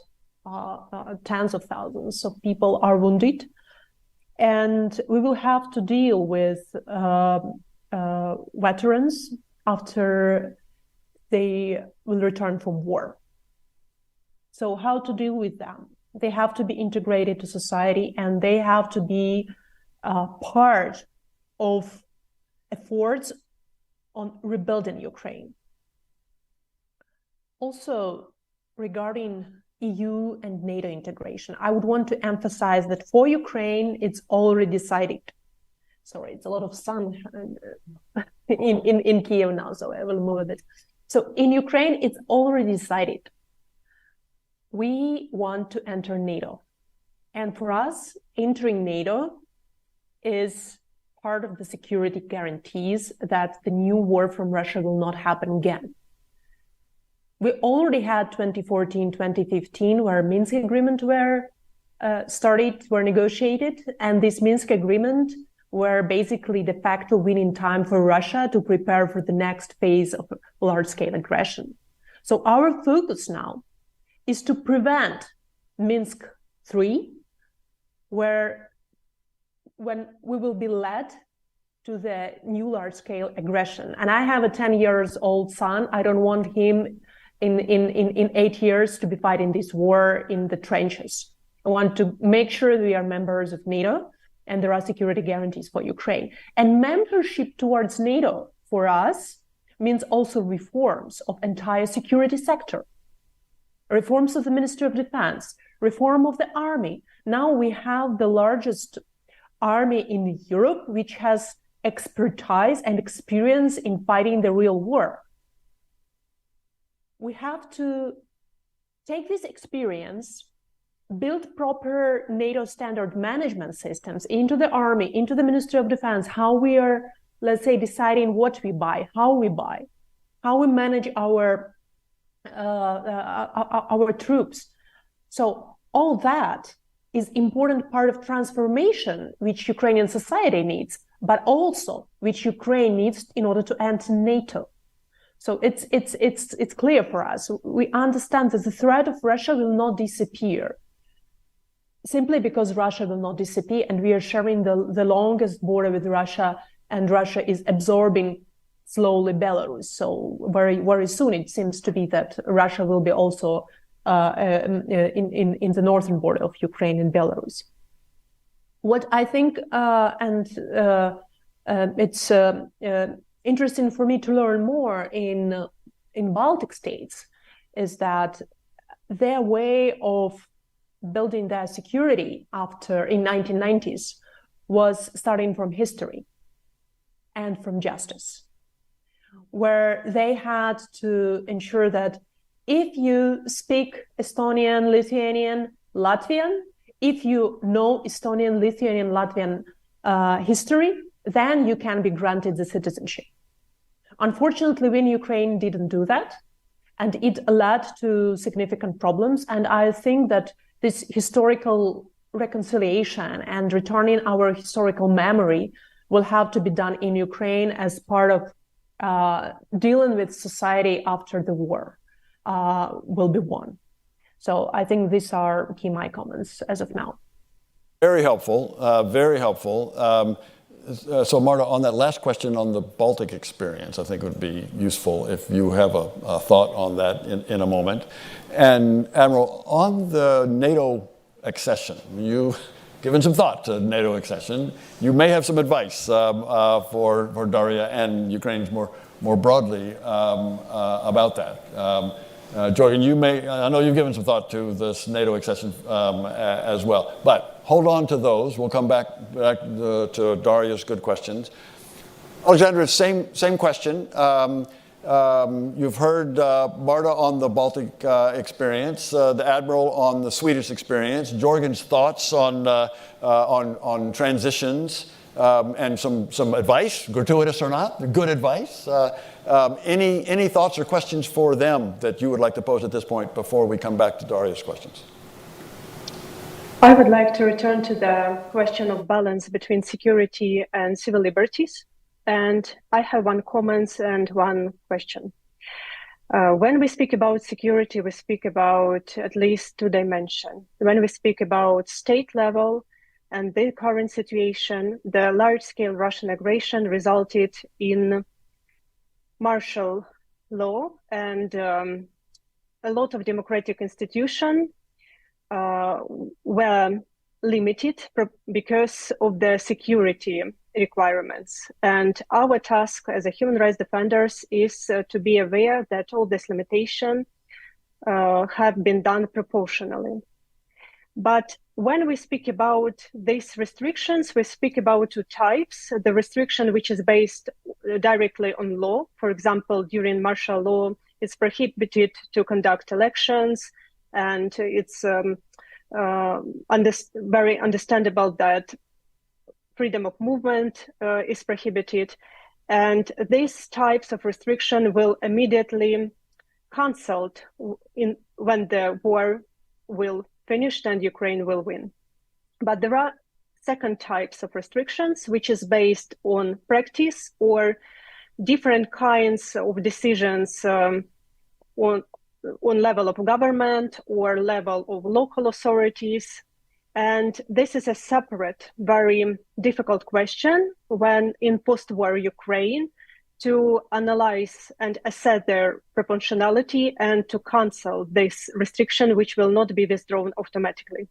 Speaker 3: tens of thousands of people are wounded. And we will have to deal with veterans after they will return from war. So how to deal with them? They have to be integrated to society, and they have to be part of efforts on rebuilding Ukraine. Also, regarding EU and NATO integration, I would want to emphasize that for Ukraine, it's already decided. Sorry, it's a lot of sun in Kiev now, so I will move a bit. So in Ukraine, it's already decided. We want to enter NATO. And for us, entering NATO is part of the security guarantees that the new war from Russia will not happen again. We already had 2014, 2015, where Minsk agreement were negotiated, and this Minsk agreement were basically de facto winning time for Russia to prepare for the next phase of large-scale aggression. So our focus now is to prevent Minsk III, when we will be led to the new large-scale aggression. And I have a 10-year-old son. I don't want him in 8 years to be fighting this war in the trenches. I want to make sure we are members of NATO and there are security guarantees for Ukraine. And membership towards NATO for us means also reforms of entire security sector, reforms of the Ministry of Defense, reform of the army. Now we have the largest army in Europe, which has expertise and experience in fighting the real war. We have to take this experience, build proper NATO standard management systems into the army, into the Ministry of Defense, how we are, let's say, deciding what we buy, how we manage our troops. So all that is important part of transformation which Ukrainian society needs, but also which Ukraine needs in order to enter NATO. So it's clear for us. We understand that the threat of Russia will not disappear simply because Russia will not disappear, and we are sharing the longest border with Russia, and Russia is absorbing slowly Belarus. So very, very soon it seems to be that Russia will be also in the northern border of Ukraine and Belarus. What I think, it's interesting for me to learn more in Baltic states, is that their way of building their security in 1990s was starting from history and from justice, where they had to ensure that if you speak Estonian, Lithuanian, Latvian, if you know Estonian, Lithuanian, Latvian history, then you can be granted the citizenship. Unfortunately, when Ukraine didn't do that, and it led to significant problems. And I think that this historical reconciliation and returning our historical memory will have to be done in Ukraine as part of dealing with society after the war will be won. So I think these are my comments as of now.
Speaker 2: Very helpful, very helpful. So Marta, on that last question on the Baltic experience, I think it would be useful if you have a thought on that in a moment. And Admiral, on the NATO accession, you've given some thought to NATO accession. You may have some advice for Daria and Ukrainians more broadly about that. Jorgan, I know you've given some thought to this NATO accession as well, but hold on to those. We'll come back to Daria's good questions. Oleksandra, same question. You've heard Marta on the Baltic experience, the Admiral on the Swedish experience, Jorgan's thoughts on transitions, and some advice, gratuitous or not, good advice. Any thoughts or questions for them that you would like to pose at this point before we come back to Daria's questions?
Speaker 4: I would like to return to the question of balance between security and civil liberties. And I have one comment and one question. When we speak about security, we speak about at least two dimensions. When we speak about state level and the current situation, the large-scale Russian aggression resulted in martial law, and a lot of democratic institutions were limited because of the security requirements. And our task as a human rights defenders is to be aware that all these limitations have been done proportionally. But when we speak about these restrictions, we speak about two types. The restriction which is based directly on law. For example, during martial law, it's prohibited to conduct elections, and it's very understandable that freedom of movement is prohibited. And these types of restriction will immediately cancelled when the war will finish and Ukraine will win. But there are second types of restrictions, which is based on practice or different kinds of decisions on level of government or level of local authorities. And this is a separate, very difficult question when in post-war Ukraine to analyze and assess their proportionality and to cancel this restriction, which will not be withdrawn automatically.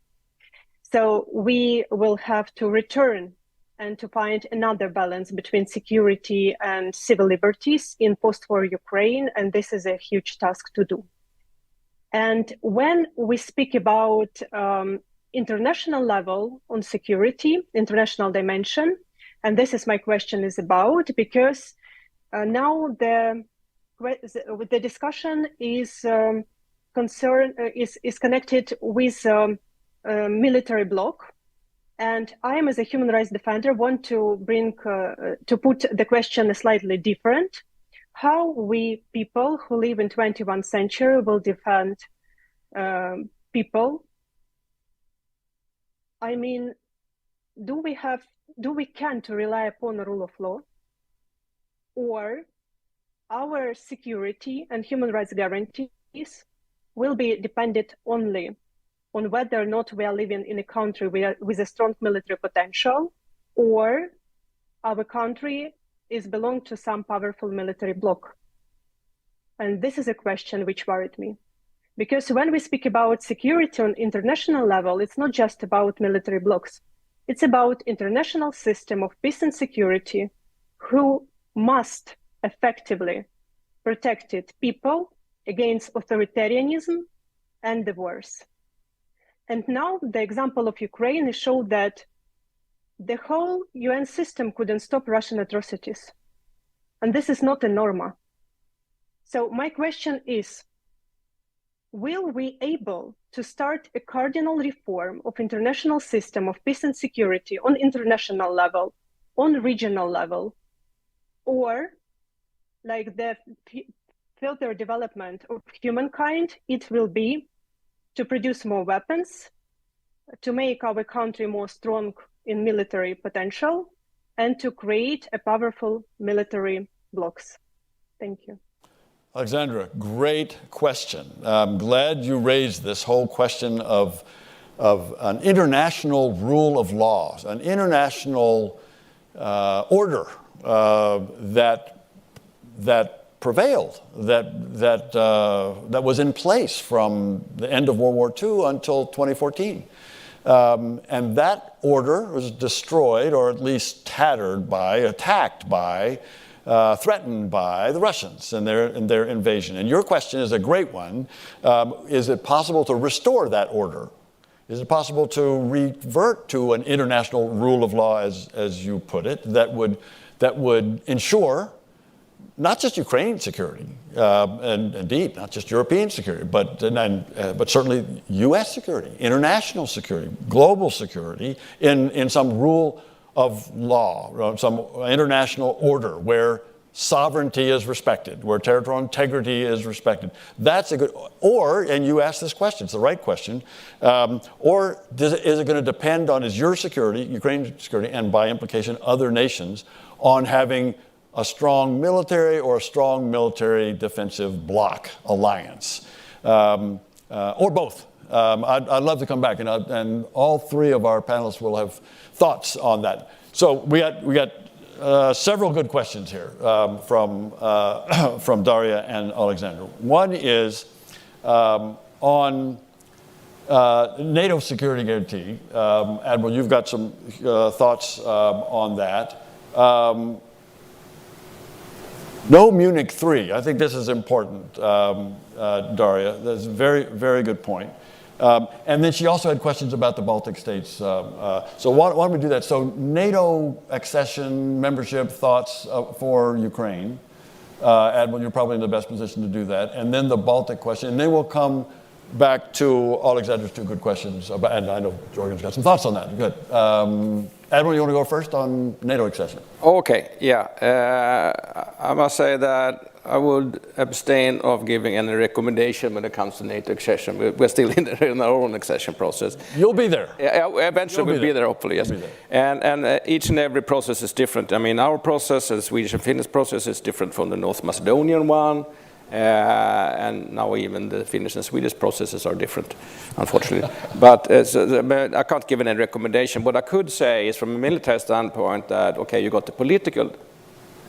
Speaker 4: So we will have to return and to find another balance between security and civil liberties in post-war Ukraine, and this is a huge task to do. And when we speak about international level on security, international dimension, and this is my question is about, because now the discussion is connected with military bloc, and I am as a human rights defender want to bring to put the question slightly different: how we people who live in 21st century will defend people. I mean, do we can to rely upon the rule of law, or our security and human rights guarantees will be dependent only on whether or not we are living in a country with a strong military potential, or our country is belong to some powerful military bloc? And this is a question which worried me. Because when we speak about security on international level, it's not just about military blocs. It's about international system of peace and security who must effectively protect people against authoritarianism and the wars. And now the example of Ukraine showed that the whole UN system couldn't stop Russian atrocities. And this is not a norma. So my question is, will we able to start a cardinal reform of international system of peace and security on international level, on regional level, or like the further development of humankind, it will be to produce more weapons, to make our country more strong in military potential, and to create a powerful military blocs. Thank you.
Speaker 2: Oleksandra, great question. I'm glad you raised this whole question of an international rule of law, an international order that prevailed, that was in place from the end of World War II until 2014. And that order was destroyed, or at least attacked by, threatened by the Russians and their invasion. And your question is a great one. Is it possible to restore that order? Is it possible to revert to an international rule of law, as you put it, that would ensure not just Ukrainian security, and indeed not just European security, but certainly U.S. security, international security, global security, in some rule of law, some international order where sovereignty is respected, where territorial integrity is respected. That's a good, and you asked this question, it's the right question, or is it going to depend on, is your security, Ukrainian security, and by implication other nations, on having a strong military or a strong military defensive bloc alliance, or both? I'd love to come back, and all three of our panelists will have thoughts on that. So we got several good questions here from Daria and Oleksandra. One is on NATO security guarantee. Admiral, you've got some thoughts on that. No Munich 3. I think this is important, Daria. That's a very, very good point. And then she also had questions about the Baltic states. So why don't we do that? So NATO accession, membership, thoughts for Ukraine. Admiral, you're probably in the best position to do that. And then the Baltic question. And then we'll come back to Aleksandra's two good questions. And I know Jorgan's got some thoughts on that. Good. Admiral, you want to go first on NATO accession?
Speaker 5: Okay, yeah. I must say that I would abstain of giving any recommendation when it comes to NATO accession. We're still in our own accession process.
Speaker 2: You'll be there.
Speaker 5: Eventually we'll be there, hopefully, yes. And each and every process is different. I mean, our process, the Swedish and Finnish process, is different from the North Macedonian one. And now even the Finnish and Swedish processes are different, unfortunately. But I can't give any recommendation. What I could say is, from a military standpoint, that, okay, you got the political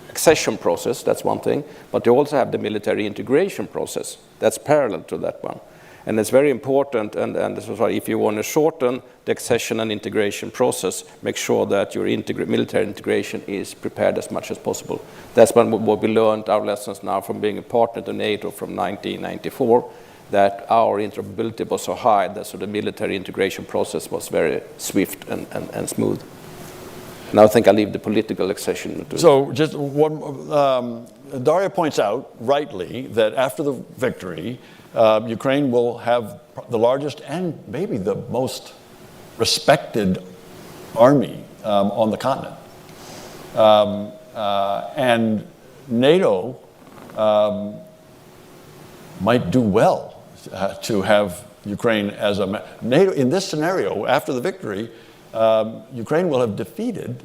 Speaker 5: accession process, that's one thing, but you also have the military integration process. That's parallel to that one. And it's very important, and this is why if you want to shorten the accession and integration process, make sure that your military integration is prepared as much as possible. That's what we learned, our lessons now from being a partner to NATO from 1994, that our interoperability was so high that so the military integration process was very swift and smooth. Now I think I'll leave the political accession to...
Speaker 2: So just one, Daria points out, rightly, that after the victory, Ukraine will have the largest and maybe the most respected army on the continent. And NATO might do well to have Ukraine as a... NATO, in this scenario, after the victory, Ukraine will have defeated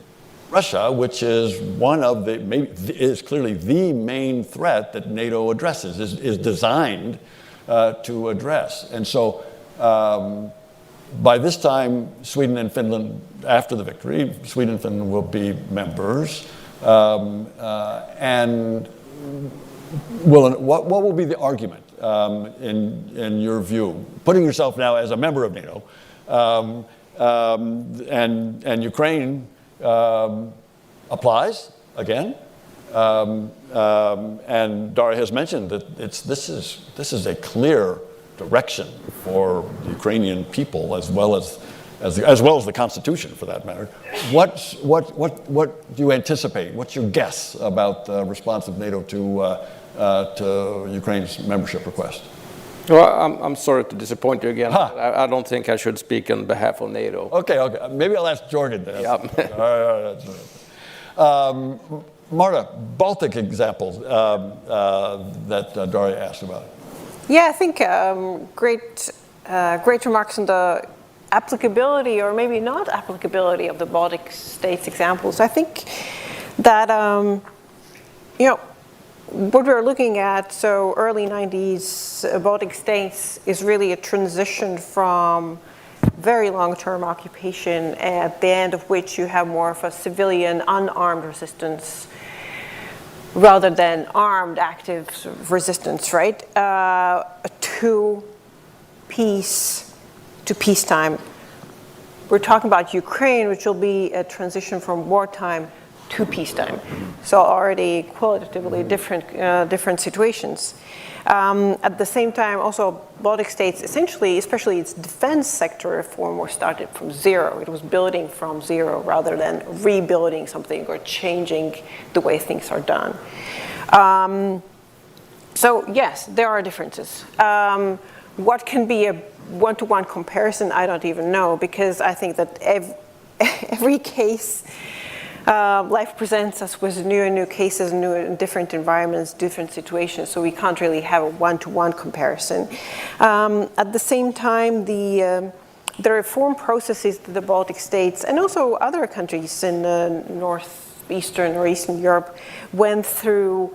Speaker 2: Russia, which is one of the, is clearly the main threat that NATO addresses, is designed to address. And so by this time, Sweden and Finland, after the victory, Sweden and Finland will be members. And what will be the argument in your view, putting yourself now as a member of NATO, and Ukraine applies again, and Daria has mentioned that this is a clear direction for the Ukrainian people as well as the Constitution, for that matter. What do you anticipate? What's your guess about the response of NATO to Ukraine's membership request?
Speaker 5: Well, I'm sorry to disappoint you again. I don't think I should speak on behalf of NATO.
Speaker 2: Okay. Maybe I'll ask Jorgan then.
Speaker 5: Yeah.
Speaker 2: All right. Marta, Baltic examples that Daria asked about.
Speaker 6: Yeah, I think great remarks on the applicability or maybe not applicability of the Baltic states examples. I think that, what we're looking at, so early 90s, Baltic states is really a transition from very long-term occupation, at the end of which you have more of a civilian, unarmed resistance rather than armed, active sort of resistance, right? To peacetime. We're talking about Ukraine, which will be a transition from wartime to peacetime. So already qualitatively different situations. At the same time, also Baltic states, essentially, especially its defense sector reform, was started from zero. It was building from zero rather than rebuilding something or changing the way things are done. So yes, there are differences. What can be a one-to-one comparison, I don't even know, because I think that every case, life presents us with new and new cases, new and different environments, different situations, so we can't really have a one-to-one comparison. At the same time, the reform processes that the Baltic states and also other countries in northeastern or Eastern Europe went through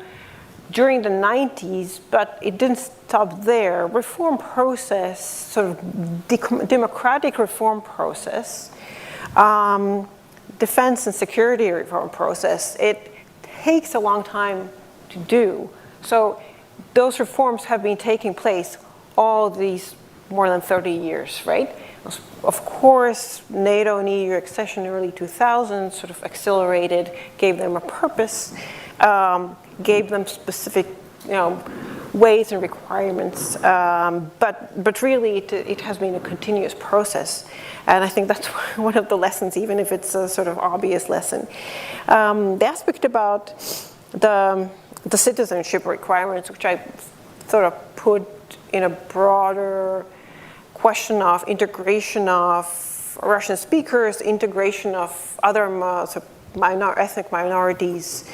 Speaker 6: during the 90s, but it didn't stop there. Reform process, sort of democratic reform process, defense and security reform process, it takes a long time to do. So those reforms have been taking place all these more than 30 years, right? Of course, NATO and EU accession in the early 2000s sort of accelerated, gave them a purpose, gave them specific, ways and requirements. But really, it has been a continuous process. And I think that's one of the lessons, even if it's a sort of obvious lesson. The aspect about the citizenship requirements, which I sort of put in a broader question of integration of Russian speakers, integration of other ethnic minorities.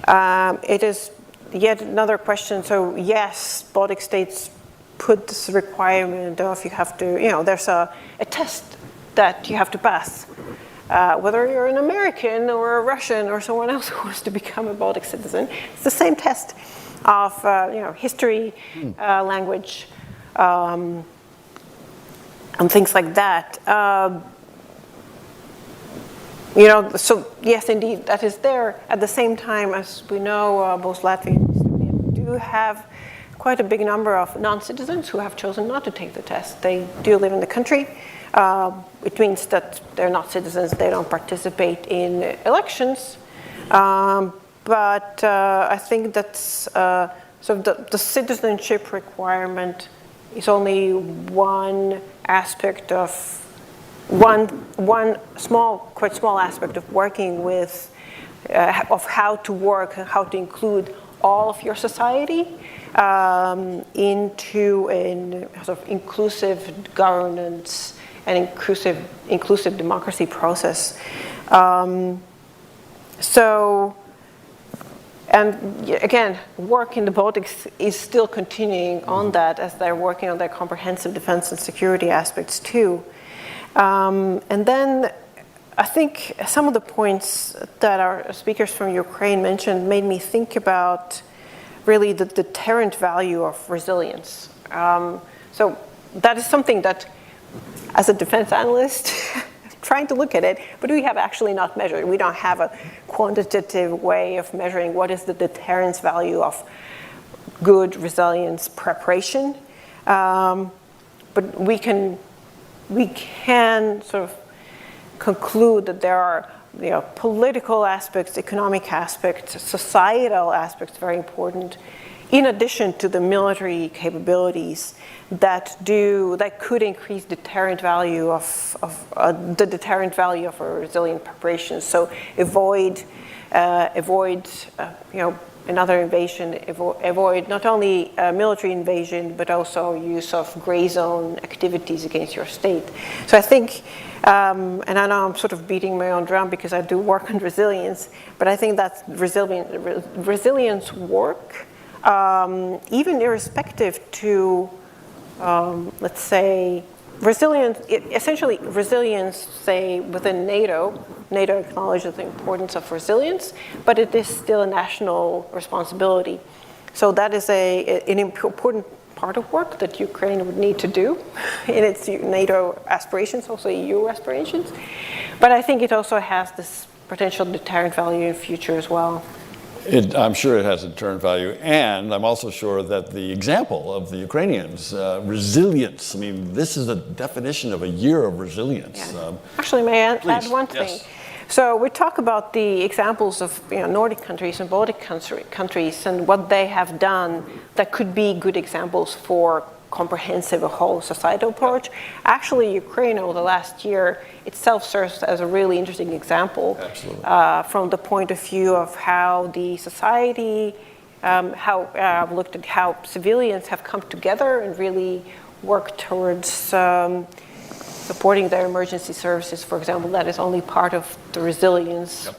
Speaker 6: It is yet another question. So yes, Baltic states put this requirement of you have to, there's a test that you have to pass. Whether you're an American or a Russian or someone else who wants to become a Baltic citizen, it's the same test of history, language, and things like that. So yes, indeed, that is there. At the same time, as we know, both Latvia and Estonia do have quite a big number of non-citizens who have chosen not to take the test. They do live in the country. It means that they're not citizens. They don't participate in elections. But I think that's the citizenship requirement is only one aspect of quite small aspect of working with, of how to work and how to include all of your society into a sort of inclusive governance and inclusive democracy process. And again, work in the Baltics is still continuing on that as they're working on their comprehensive defense and security aspects too. And then I think some of the points that our speakers from Ukraine mentioned made me think about really the deterrent value of resilience. So that is something that, as a defense analyst, trying to look at it, but we have actually not measured. We don't have a quantitative way of measuring what is the deterrence value of good resilience preparation. But we can sort of conclude that there are political aspects, economic aspects, societal aspects very important, in addition to the military capabilities that could increase deterrent value of a resilient preparation. So avoid another invasion, avoid not only military invasion, but also use of gray zone activities against your state. So I think, and I know I'm sort of beating my own drum because I do work on resilience, but I think that resilience work, even irrespective to, let's say, essentially resilience, say, within NATO. NATO acknowledges the importance of resilience, but it is still a national responsibility. So that is an important part of work that Ukraine would need to do in its NATO aspirations, also EU aspirations. But I think it also has this potential deterrent value in future as well.
Speaker 2: I'm sure it has a deterrent value, and I'm also sure that the example of the Ukrainians, resilience, I mean, this is a definition of a year of resilience.
Speaker 6: Yeah. Actually, may I add one thing?
Speaker 2: Yes.
Speaker 6: So we talk about the examples of Nordic countries and Baltic countries and what they have done that could be good examples for comprehensive, a whole societal approach. Actually, Ukraine over the last year itself serves as a really interesting example from the point of view of how the society, how I've looked at how civilians have come together and really worked towards supporting their emergency services, for example. That is only part of the resilience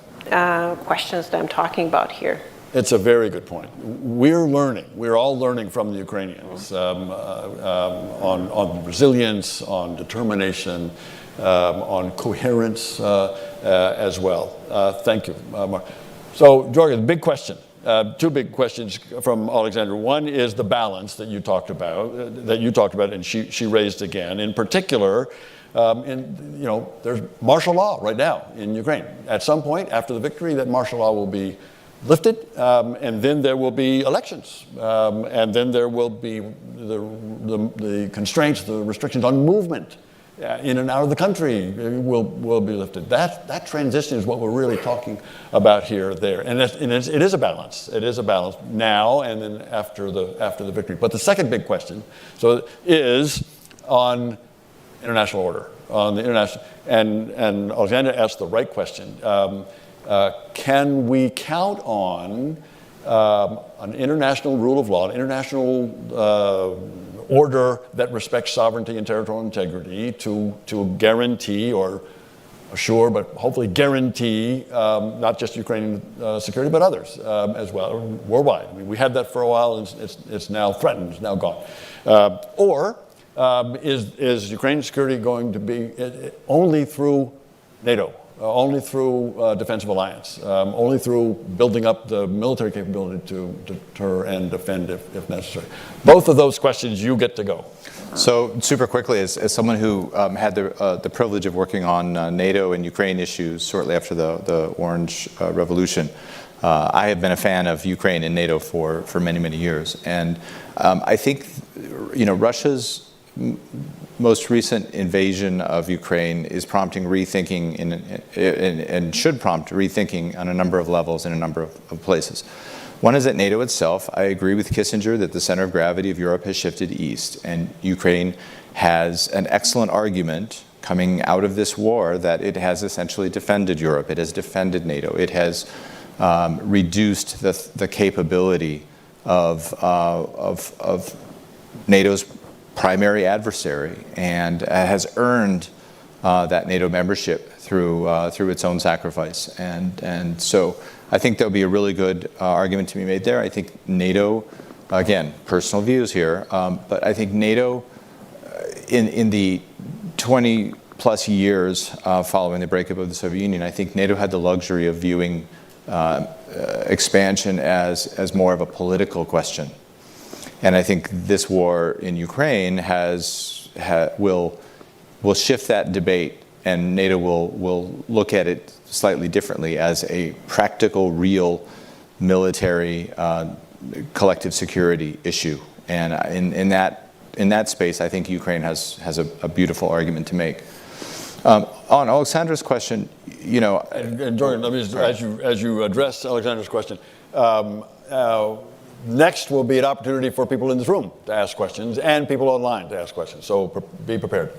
Speaker 6: questions that I'm talking about here.
Speaker 2: It's a very good point. We're learning. We're all learning from the Ukrainians on resilience, on determination, on coherence as well. Thank you, Mark. So, Jorgan, big question. Two big questions from Oleksandra. One is the balance that you talked about, and she raised again. In particular, there's martial law right now in Ukraine. At some point after the victory, that martial law will be lifted, and then there will be elections, and then there will be the constraints, the restrictions on movement in and out of the country will be lifted. That transition is what we're really talking about here, there, and it is a balance. It is a balance now and then after the victory. But the second big question, is on international order, on the international, and Oleksandra asked the right question. Can we count on an international rule of law, an international order that respects sovereignty and territorial integrity to guarantee or assure, but hopefully guarantee not just Ukrainian security, but others as well, worldwide? I mean, we had that for a while, and it's now threatened, it's now gone. Or is Ukraine's security going to be only through NATO? Only through defensive alliance, only through building up the military capability to deter and defend if necessary? Both of those questions, you get to go.
Speaker 7: So super quickly, as someone who had the privilege of working on NATO and Ukraine issues shortly after the Orange Revolution, I have been a fan of Ukraine and NATO for many, many years. And I think Russia's most recent invasion of Ukraine is prompting rethinking and should prompt rethinking on a number of levels in a number of places. One is at NATO itself. I agree with Kissinger that the center of gravity of Europe has shifted east, and Ukraine has an excellent argument coming out of this war that it has essentially defended Europe. It has defended NATO. It has reduced the capability of NATO's primary adversary, and has earned that NATO membership through its own sacrifice. And so I think there'll be a really good argument to be made there. I think NATO, again, personal views here, but I think NATO in the 20 plus years following the breakup of the Soviet Union, I think NATO had the luxury of viewing expansion as more of a political question. And I think this war in Ukraine will shift that debate, and NATO will look at it slightly differently as a practical, real military collective security issue. And in that space, I think Ukraine has a beautiful argument to make. On Alexandra's question,
Speaker 2: and Jorgan, let me just, as you address Alexandra's question. Next will be an opportunity for people in this room to ask questions and people online to ask questions. So be prepared.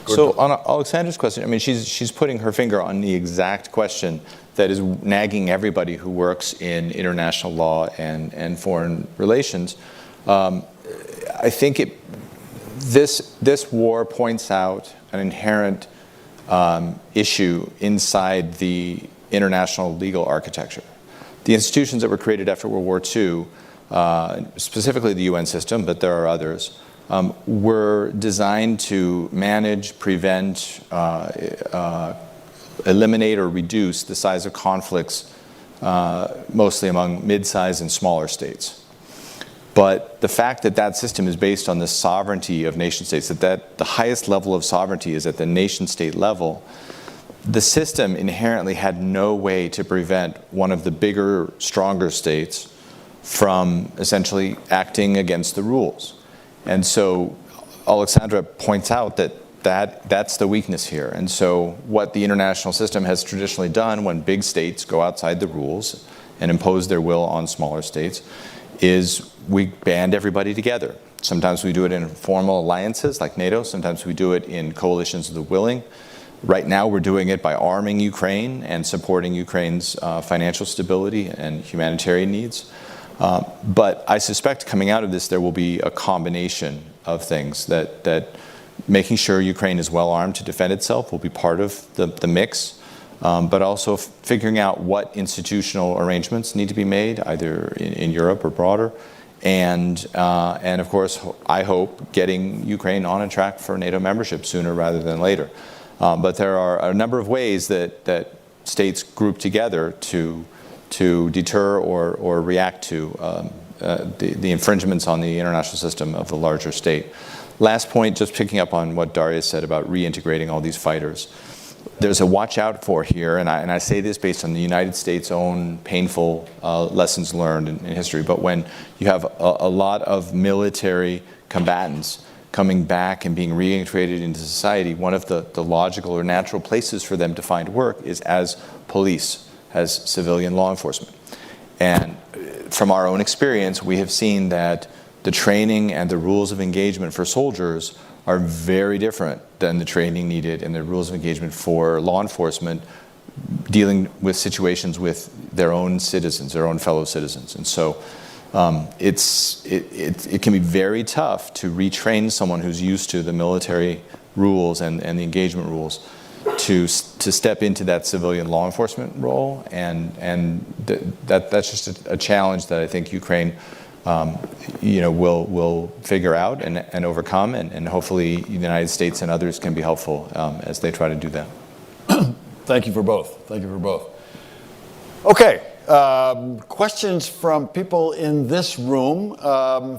Speaker 7: So on Alexandra's question, I mean, she's putting her finger on the exact question that is nagging everybody who works in international law and foreign relations. I think this war points out an inherent issue inside the international legal architecture. The institutions that were created after World War II, specifically the UN system, but there are others, were designed to manage, prevent, eliminate or reduce the size of conflicts, mostly among mid-sized and smaller states. But the fact that that system is based on the sovereignty of nation states, that the highest level of sovereignty is at the nation state level, the system inherently had no way to prevent one of the bigger, stronger states from essentially acting against the rules. And so Oleksandra points out that's the weakness here. And so what the international system has traditionally done when big states go outside the rules and impose their will on smaller states is we band everybody together. Sometimes we do it in formal alliances like NATO. Sometimes we do it in coalitions of the willing. Right now we're doing it by arming Ukraine and supporting Ukraine's financial stability and humanitarian needs. But I suspect coming out of this there will be a combination of things that making sure Ukraine is well armed to defend itself will be part of the mix, but also figuring out what institutional arrangements need to be made either in Europe or broader. And of course, I hope getting Ukraine on a track for NATO membership sooner rather than later. But there are a number of ways that states group together to deter or react to the infringements on the international system of the larger state. Last point, just picking up on what Daria said about reintegrating all these fighters. There's a watch out for here, and I say this based on the United States' own painful lessons learned in history, but when you have a lot of military combatants coming back and being reintegrated into society, one of the logical or natural places for them to find work is as police, as civilian law enforcement. And from our own experience, we have seen that the training and the rules of engagement for soldiers are very different than the training needed and the rules of engagement for law enforcement dealing with situations with their own citizens, their own fellow citizens. And so it can be very tough to retrain someone who's used to the military rules and the engagement rules to step into that civilian law enforcement role, and that's just a challenge that I think Ukraine will figure out and overcome, and hopefully the United States and others can be helpful as they try to do that.
Speaker 2: Thank you for both. Thank you for both. Okay, questions from people in this room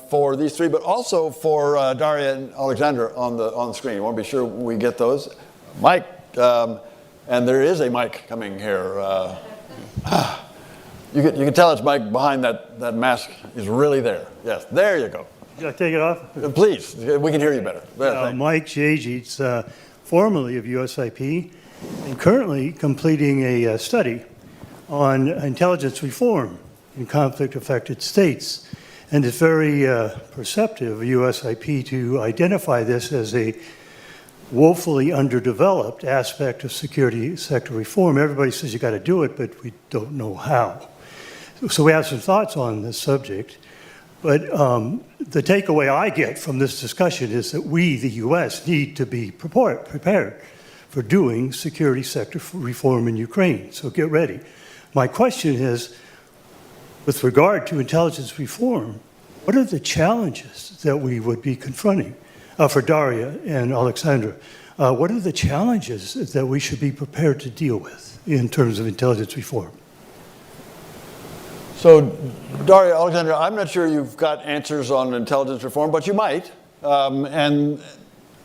Speaker 2: for these three, but also for Daria and Oleksandra on the screen. I want to be sure we get those. Mike, and there is a mic coming here. You can tell it's Mike behind that mask is really there. Yes, there you go.
Speaker 8: Should I take it off?
Speaker 2: Please, we can hear you better.
Speaker 8: Mike Jajits, formerly of USIP, and currently completing a study on intelligence reform in conflict-affected states. And it's very perceptive of USIP to identify this as a woefully underdeveloped aspect of security sector reform. Everybody says you got to do it, but we don't know how. So we have some thoughts on this subject, but the takeaway I get from this discussion is that we, the U.S., need to be prepared for doing security sector reform in Ukraine. So get ready. My question is, with regard to intelligence reform, what are the challenges that we would be confronting? For Daria and Oleksandra, what are the challenges that we should be prepared to deal with in terms of intelligence reform?
Speaker 2: So, Daria, Oleksandra, I'm not sure you've got answers on intelligence reform, but you might. And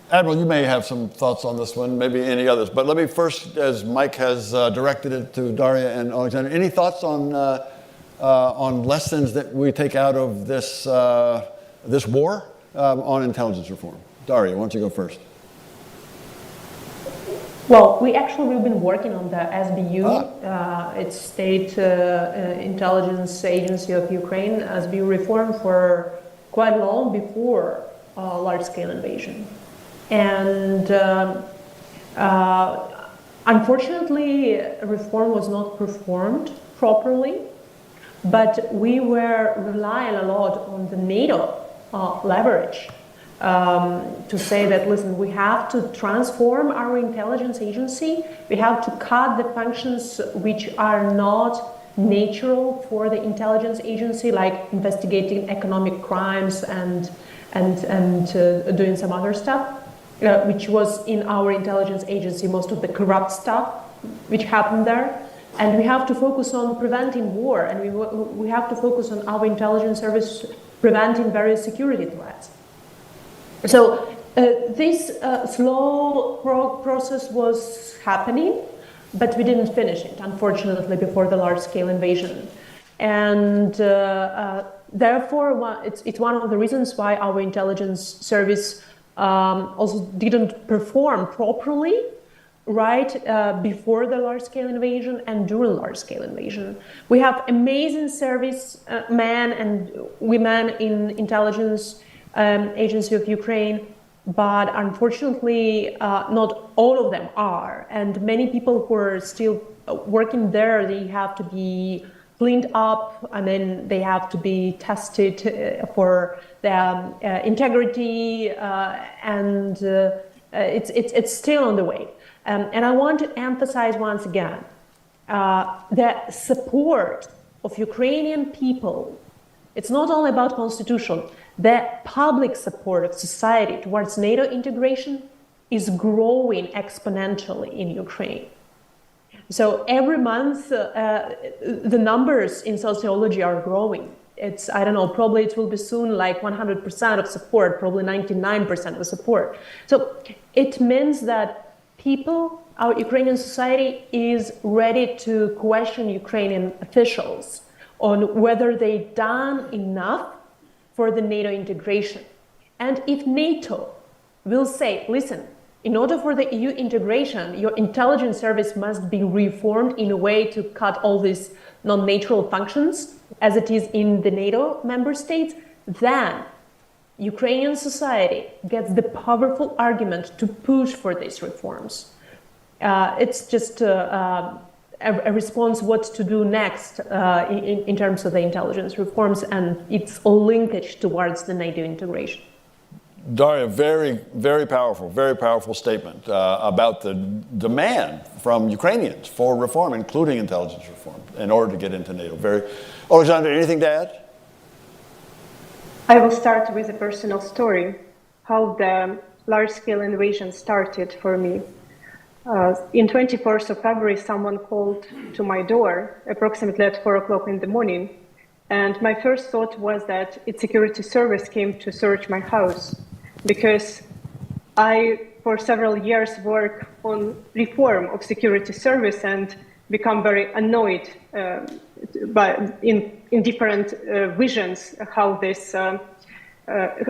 Speaker 2: Admiral, you may have some thoughts on this one, maybe any others. But let me first, as Mike has directed it to Daria and Oleksandra, any thoughts on lessons that we take out of this war on intelligence reform? Daria, why don't you go first?
Speaker 3: Well, we've been working on the SBU, it's State Intelligence Agency of Ukraine, SBU reform for quite long before large-scale invasion. And unfortunately, reform was not performed properly, but we were relying a lot on the NATO leverage to say that, listen, we have to transform our intelligence agency, we have to cut the functions which are not natural for the intelligence agency, like investigating economic crimes and doing some other stuff, which was in our intelligence agency, most of the corrupt stuff which happened there. And we have to focus on preventing war, and we have to focus on our intelligence service preventing various security threats. So this slow process was happening, but we didn't finish it, unfortunately, before the large-scale invasion. And therefore, it's one of the reasons why our intelligence service also didn't perform properly right before the large-scale invasion and during large-scale invasion. We have amazing service men and women in intelligence agency of Ukraine, but unfortunately not all of them are. And many people who are still working there, they have to be cleaned up, and then they have to be tested for their integrity, and it's still on the way. And I want to emphasize once again the support of Ukrainian people. It's not only about constitution. The public support of society towards NATO integration is growing exponentially in Ukraine. So every month, the numbers in sociology are growing. It's, I don't know, probably it will be soon like 100% of support, probably 99% of support. So it means that people, our Ukrainian society is ready to question Ukrainian officials on whether they've done enough for the NATO integration. And if NATO will say, listen, in order for the EU integration, your intelligence service must be reformed in a way to cut all these non-natural functions, as it is in the NATO member states, then Ukrainian society gets the powerful argument to push for these reforms. It's just a response what to do next in terms of the intelligence reforms and its linkage towards the NATO integration.
Speaker 2: Daria, very powerful statement about the demand from Ukrainians for reform, including intelligence reform, in order to get into NATO. Oleksandra, anything to add?
Speaker 4: I will start with a personal story, how the large-scale invasion started for me. In 24th of February, someone called to my door, approximately at 4 o'clock in the morning, and my first thought was that its security service came to search my house, because I, for several years, work on reform of security service and become very annoyed in different visions how this,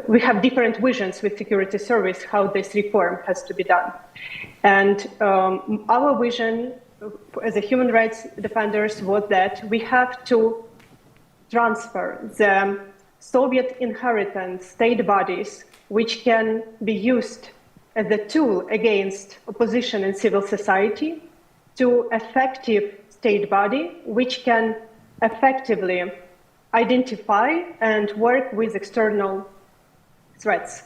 Speaker 4: we have different visions with security service, how this reform has to be done. And our vision as a human rights defenders was that we have to transfer the Soviet inheritance state bodies, which can be used as a tool against opposition and civil society, to effective state body, which can effectively identify and work with external threats.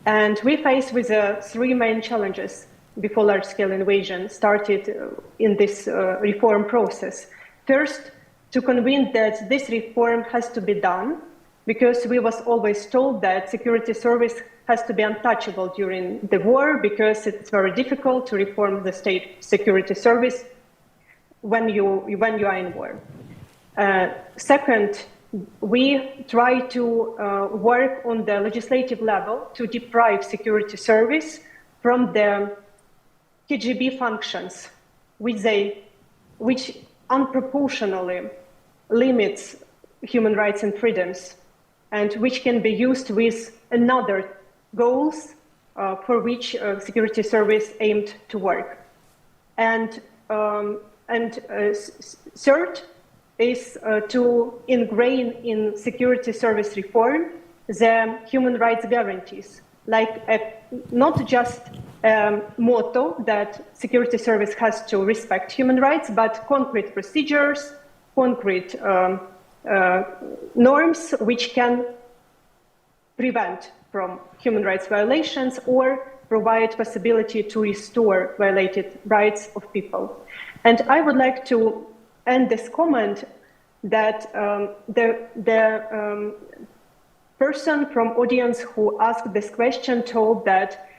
Speaker 4: And we faced with three main challenges before large-scale invasion started in this reform process. First, to convince that this reform has to be done, because we was always told that security service has to be untouchable during the war, because it's very difficult to reform the state security service when you are in war. Second, we try to work on the legislative level to deprive security service from the KGB functions, which unproportionally limits human rights and freedoms, and which can be used with another goals for which security service aimed to work. And third is to ingrain in security service reform the human rights guarantees, not just motto that security service has to respect human rights, but concrete procedures, concrete norms which can prevent from human rights violations or provide possibility to restore violated rights of people. And I would like to end this comment that the person from audience who asked this question told that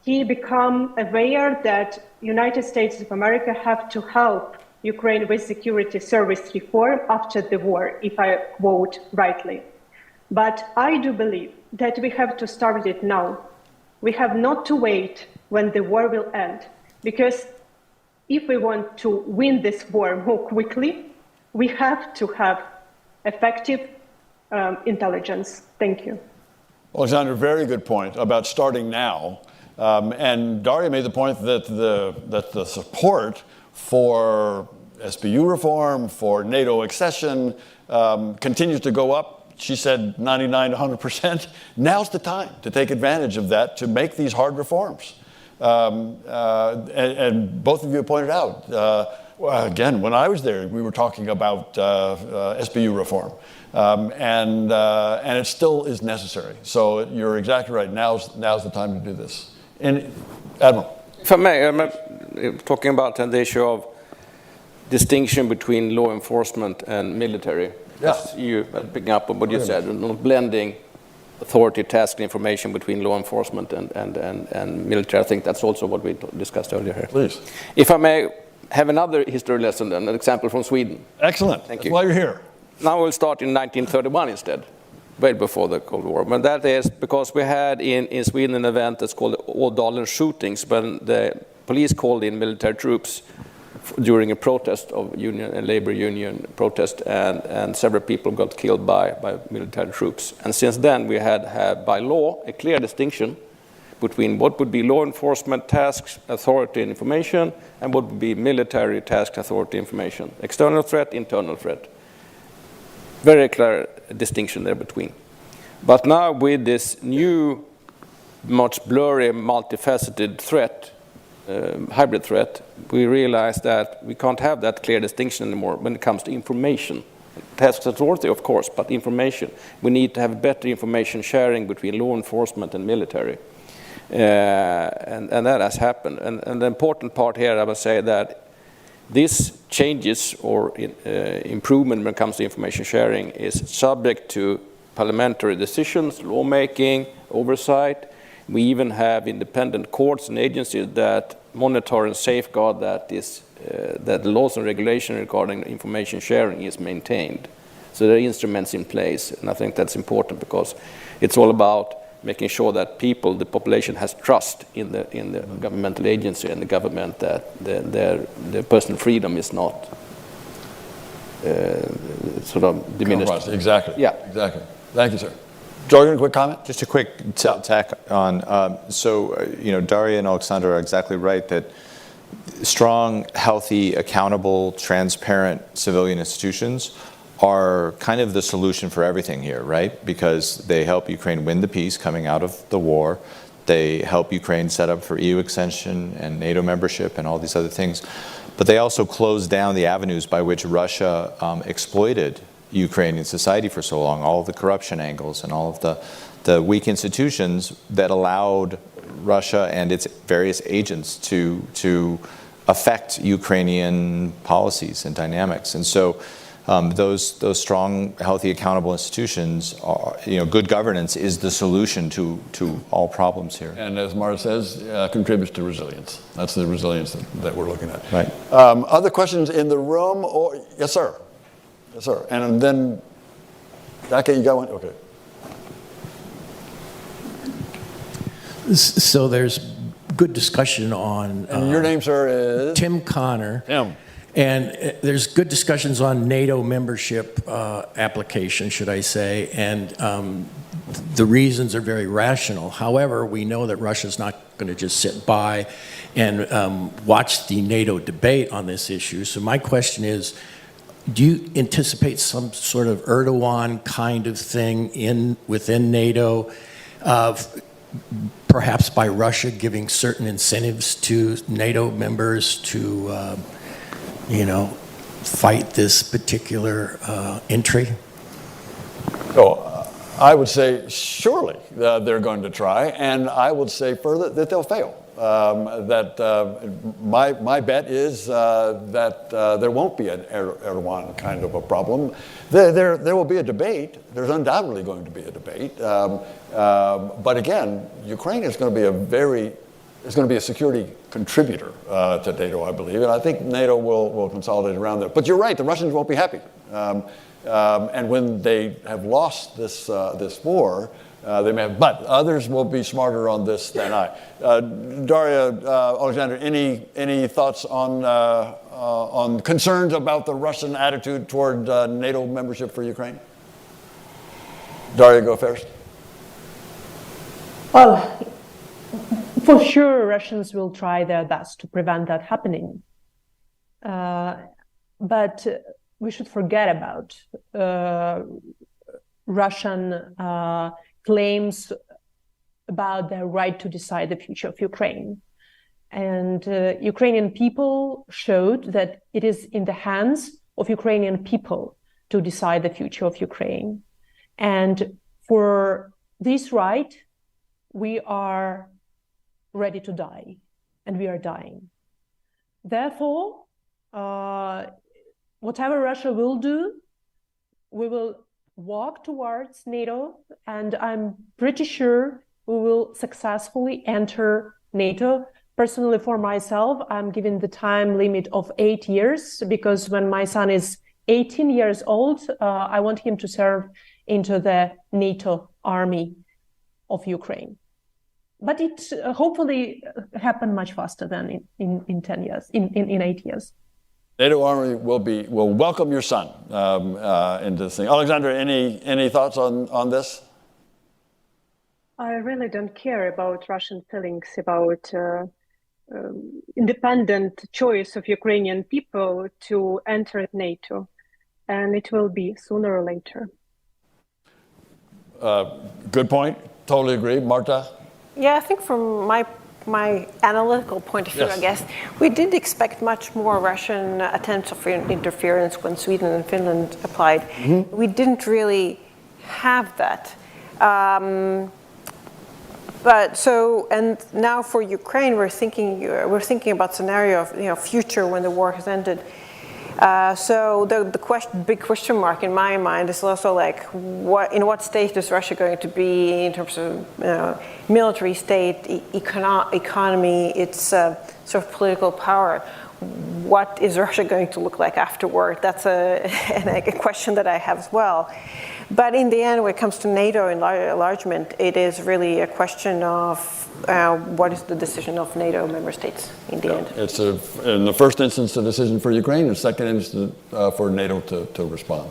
Speaker 4: he became aware that United States of America have to help Ukraine with security service reform after the war, if I quote rightly. But I do believe that we have to start it now. We have not to wait when the war will end, because if we want to win this war more quickly, we have to have effective intelligence. Thank you.
Speaker 2: Oleksandra, very good point about starting now. And Daria made the point that the support for SBU reform, for NATO accession, continues to go up. She said 99 to 100%. Now's the time to take advantage of that, to make these hard reforms. And both of you pointed out, again, when I was there, we were talking about SBU reform. And it still is necessary. So you're exactly right. Now's the time to do this. And Admiral.
Speaker 5: If I may, I'm talking about the issue of distinction between law enforcement and military.
Speaker 2: Yes.
Speaker 5: You picking up on what you said, not blending authority, task, and information between law enforcement and military. I think that's also what we discussed earlier here.
Speaker 2: Please.
Speaker 5: If I may have another history lesson, an example from Sweden.
Speaker 2: Excellent.
Speaker 5: Thank
Speaker 2: That's
Speaker 5: you.
Speaker 2: why you're here.
Speaker 5: Now we'll start in 1931 instead, way before the Cold War. But that is because we had in Sweden an event that's called Ådalen shootings, when the police called in military troops during a protest of a labor union protest, and several people got killed by military troops. And since then we had by law a clear distinction between what would be law enforcement tasks, authority, and information, and what would be military task, authority, information. External threat, internal threat. Very clear distinction there between. But now with this new, much blurry, multifaceted threat, hybrid threat, we realize that we can't have that clear distinction anymore when it comes to information. Task authority, of course, but information. We need to have better information sharing between law enforcement and military. And that has happened. And the important part here, I would say that this changes or improvement when it comes to information sharing is subject to parliamentary decisions, lawmaking, oversight. We even have independent courts and agencies that monitor and safeguard that that laws and regulation regarding information sharing is maintained. So there are instruments in place, and I think that's important because it's all about making sure that the population has trust in the governmental agency and the government, that their personal freedom is not sort of diminished.
Speaker 2: Exactly.
Speaker 5: Yeah.
Speaker 2: Exactly. Thank you, sir. Jorgan, a quick comment?
Speaker 7: Just a quick tack on. Daria and Oleksandra are exactly right that strong, healthy, accountable, transparent civilian institutions are kind of the solution for everything here, right? Because they help Ukraine win the peace coming out of the war. They help Ukraine set up for EU extension and NATO membership and all these other things. But they also close down the avenues by which Russia exploited Ukrainian society for so long, all of the corruption angles and all of the weak institutions that allowed Russia and its various agents to affect Ukrainian policies and dynamics. And so those strong, healthy, accountable institutions, good governance is the solution to all problems here.
Speaker 2: And as Marta says, contributes to resilience. That's the resilience that we're looking at.
Speaker 7: Right.
Speaker 2: Other questions in the room? Yes, sir. Yes, sir. And then, Attaché, you got one? Okay.
Speaker 9: So there's good discussion on...
Speaker 2: And your name, sir, is?
Speaker 9: Tim Connor.
Speaker 2: Tim.
Speaker 9: And there's good discussions on NATO membership application, should I say, and the reasons are very rational. However, we know that Russia's not going to just sit by and watch the NATO debate on this issue. So my question is, do you anticipate some sort of Erdogan kind of thing within NATO? perhaps by Russia giving certain incentives to NATO members to, fight this particular entry?
Speaker 2: So I would say surely they're going to try, and I would say further that they'll fail. My bet is that there won't be an Erdogan kind of a problem. There will be a debate. There's undoubtedly going to be a debate. But again, Ukraine is going to be a security contributor to NATO, I believe, and I think NATO will consolidate around that. But you're right, the Russians won't be happy. And when they have lost this war, they may have, but others will be smarter on this than I. Daria, Oleksandra, any thoughts on concerns about the Russian attitude toward NATO membership for Ukraine? Daria, go first.
Speaker 3: Well, for sure, Russians will try their best to prevent that happening. But we should forget about Russian claims about their right to decide the future of Ukraine. And Ukrainian people showed that it is in the hands of Ukrainian people to decide the future of Ukraine. And for this right, we are ready to die, and we are dying. Therefore, whatever Russia will do, we will walk towards NATO, and I'm pretty sure we will successfully enter NATO. Personally, for myself, I'm given the time limit of 8 years, because when my son is 18 years old, I want him to serve into the NATO army of Ukraine. But it hopefully happened much faster than in 10 years, in 8 years.
Speaker 2: NATO Army will welcome your son into this thing. Oleksandra, any thoughts on this?
Speaker 4: I really don't care about Russian feelings about independent choice of Ukrainian people to enter NATO, and it will be sooner or later.
Speaker 2: Good point. Totally agree. Marta?
Speaker 6: Yeah, I think from my analytical point of view,
Speaker 2: Yes.
Speaker 6: I guess, we did expect much more Russian attempts of interference when Sweden and Finland applied. Mm-hmm. We didn't really have that. And now for Ukraine, we're thinking about scenario of future when the war has ended. So the big question mark in my mind is also like, in what state is Russia going to be in terms of military state, economy, its sort of political power? What is Russia going to look like afterward? That's a question that I have as well. But in the end, when it comes to NATO enlargement, it is really a question of what is the decision of NATO member states in the end. It's
Speaker 2: in the first instance a decision for Ukraine, and second instance for NATO to respond.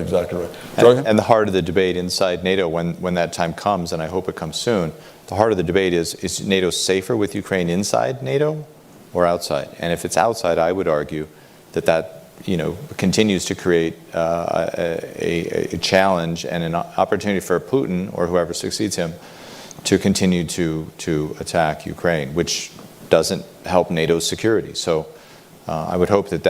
Speaker 2: Exactly right. Jorgan?
Speaker 7: And the heart of the debate inside NATO, when that time comes, and I hope it comes soon, the heart of the debate is NATO safer with Ukraine inside NATO or outside? And if it's outside, I would argue that continues to create a challenge and an opportunity for Putin or whoever succeeds him to continue to attack Ukraine, which doesn't help NATO's security. So I would hope that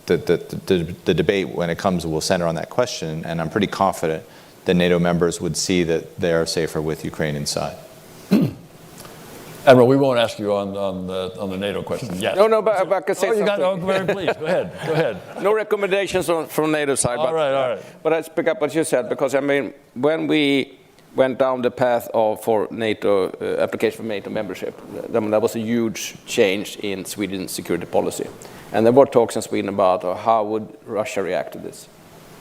Speaker 7: the debate, when it comes, will center on that question, and I'm pretty confident that NATO members would see that they are safer with Ukraine inside.
Speaker 2: Admiral, we won't ask you on the NATO question yet.
Speaker 5: No, but I can say something.
Speaker 2: Very please. Go ahead.
Speaker 5: No recommendations from NATO side.
Speaker 2: All right.
Speaker 5: But I pick up what you said, because when we went down the path for NATO application for NATO membership, that was a huge change in Sweden's security policy, and there were talks in Sweden about how would Russia react to this.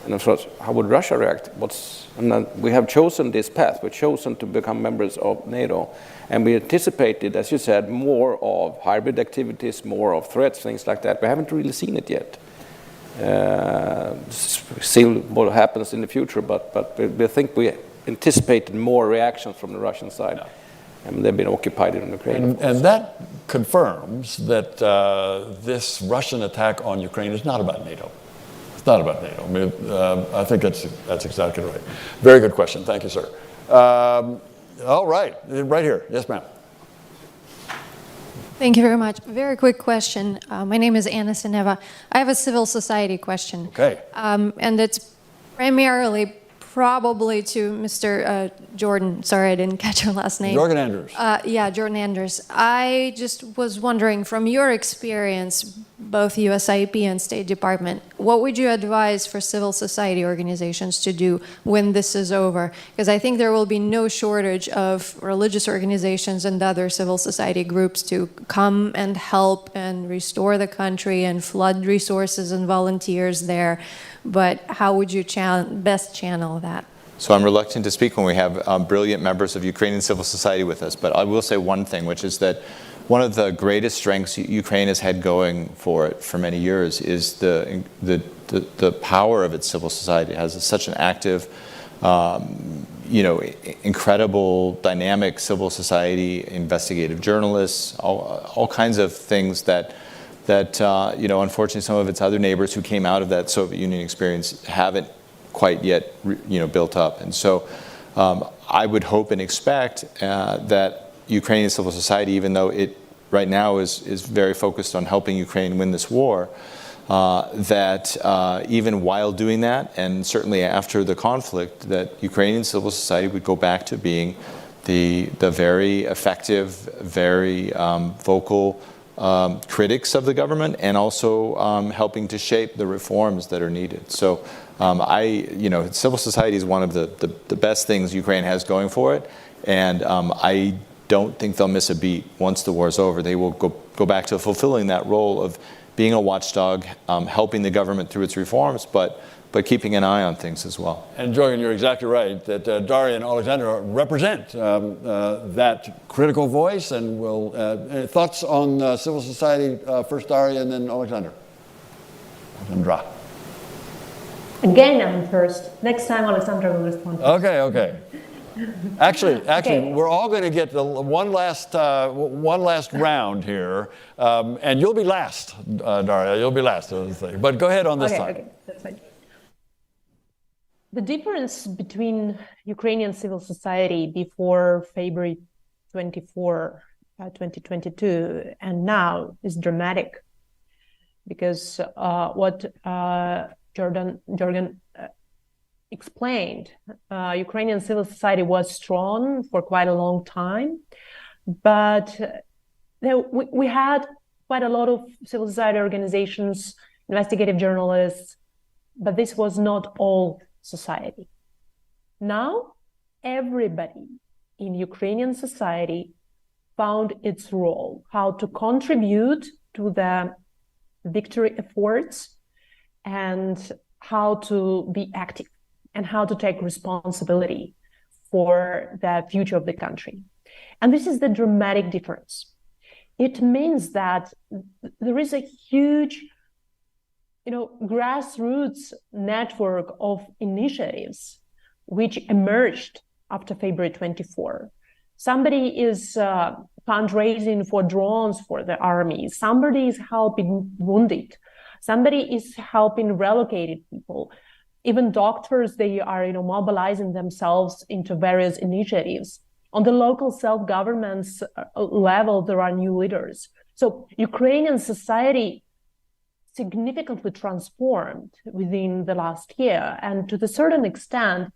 Speaker 5: And I thought, how would Russia react? We have chosen this path. We've chosen to become members of NATO. And we anticipated, as you said, more of hybrid activities, more of threats, things like that. We haven't really seen it yet. See what happens in the future, but we think we anticipated more reactions from the Russian side. Yeah. And they've been occupied in Ukraine.
Speaker 2: And that confirms that this Russian attack on Ukraine is not about NATO. It's not about NATO. I think that's exactly right. Very good question. Thank you, sir. All right, right here. Yes, ma'am.
Speaker 10: Thank you very much. Very quick question. My name is Anna Sineva. I have a civil society question.
Speaker 2: Okay.
Speaker 10: And it's primarily probably to Mr. Jordan. Sorry, I didn't catch your last name.
Speaker 2: Jorgan Andrews.
Speaker 10: Yeah, Jordan Andrews. I just was wondering, from your experience, both USIP and State Department, what would you advise for civil society organizations to do when this is over? Because I think there will be no shortage of religious organizations and other civil society groups to come and help and restore the country and flood resources and volunteers there. But how would you best channel that?
Speaker 7: So I'm reluctant to speak when we have brilliant members of Ukrainian civil society with us, but I will say one thing, which is that one of the greatest strengths Ukraine has had going for it for many years is the power of its civil society. It has such an active, incredible, dynamic civil society, investigative journalists, all kinds of things that unfortunately some of its other neighbors who came out of that Soviet Union experience haven't quite yet built up. And so I would hope and expect that Ukrainian civil society, even though it right now is very focused on helping Ukraine win this war, that even while doing that, and certainly after the conflict, that Ukrainian civil society would go back to being the very effective, very vocal critics of the government, and also helping to shape the reforms that are needed. So civil society is one of the best things Ukraine has going for it, and I don't think they'll miss a beat once the war is over. They will go back to fulfilling that role of being a watchdog, helping the government through its reforms, but keeping an eye on things as well.
Speaker 2: And Jorgan, you're exactly right that Daria and Oleksandra represent that critical voice. And thoughts on civil society, first Daria and then Oleksandra. Oleksandra.
Speaker 3: Again, I'm first. Next time, Oleksandra will respond.
Speaker 2: Okay. Actually, okay. We're all going to get one last round here, and you'll be last, Daria. You'll be last. But go ahead on this time.
Speaker 3: Okay, that's fine. The difference between Ukrainian civil society before February 24, 2022, and now is dramatic, because what Jorgan explained, Ukrainian civil society was strong for quite a long time, but we had quite a lot of civil society organizations, investigative journalists, but this was not all society. Now, everybody in Ukrainian society found its role, how to contribute to the victory efforts, and how to be active, and how to take responsibility for the future of the country. And this is the dramatic difference. It means that there is a huge grassroots network of initiatives which emerged after February 24. Somebody is fundraising for drones for the army. Somebody is helping wounded. Somebody is helping relocated people. Even doctors, they are mobilizing themselves into various initiatives. On the local self-governance level, there are new leaders. So Ukrainian society significantly transformed within the last year. And to a certain extent,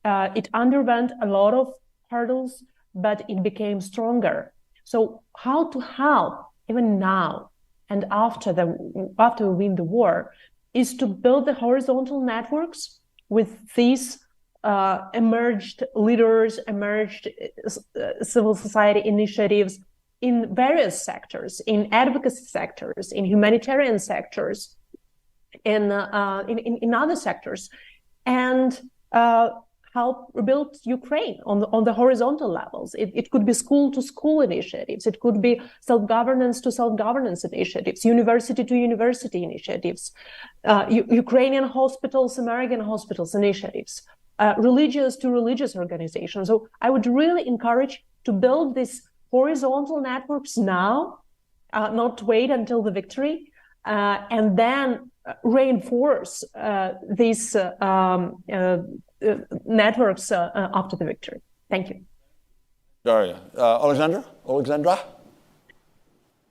Speaker 3: it underwent a lot of hurdles, but it became stronger. So how to help even now and after we win the war is to build the horizontal networks with these emerged leaders, emerged civil society initiatives in various sectors, in advocacy sectors, in humanitarian sectors, in other sectors, and help rebuild Ukraine on the horizontal levels. It could be school-to-school initiatives. It could be self-governance to self-governance initiatives, university to university initiatives, Ukrainian hospitals, American hospitals initiatives, religious to religious organizations. So I would really encourage to build these horizontal networks now, not wait until the victory, and then reinforce these networks after the victory. Thank you.
Speaker 2: Daria. Oleksandra?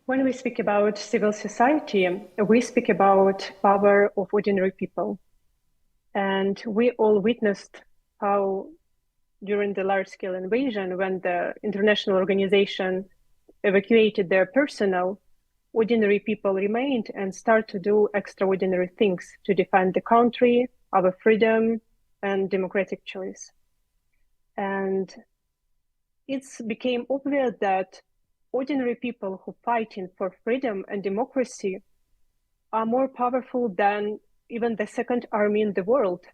Speaker 4: When we speak about civil society, we speak about power of ordinary people. And we all witnessed how during the large-scale invasion, when the international organization evacuated their personnel, ordinary people remained and started to do extraordinary things to defend the country, our freedom, and democratic choice. And it became obvious that ordinary people who fighting for freedom and democracy are more powerful than even the second army in the world.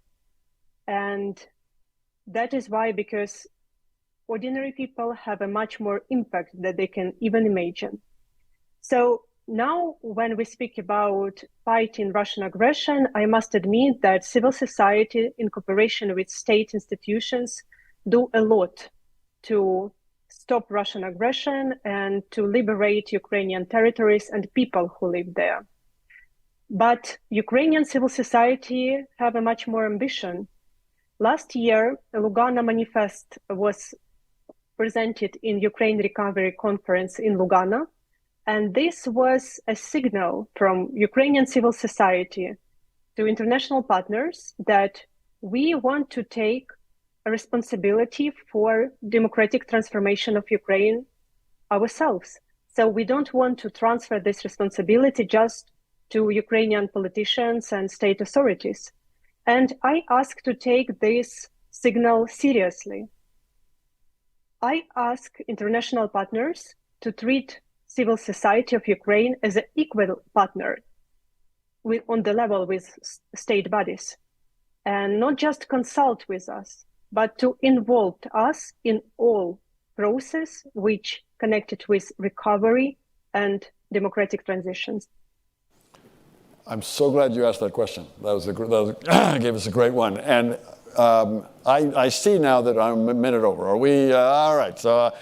Speaker 4: And that is why, because ordinary people have a much more impact than they can even imagine. So now when we speak about fighting Russian aggression, I must admit that civil society in cooperation with state institutions do a lot to stop Russian aggression and to liberate Ukrainian territories and people who live there. But Ukrainian civil society have a much more ambition. Last year, a Lugano manifest was presented in Ukraine Recovery Conference in Lugano, and this was a signal from Ukrainian civil society to international partners that we want to take a responsibility for democratic transformation of Ukraine ourselves. So we don't want to transfer this responsibility just to Ukrainian politicians and state authorities. And I ask to take this signal seriously. I ask international partners to treat civil society of Ukraine as an equal partner on the level with state bodies, and not just consult with us, but to involve us in all process which connected with recovery and democratic transitions.
Speaker 2: I'm so glad you asked that question. That gave us a great one. And I see now that I'm a minute over. Are we all right? So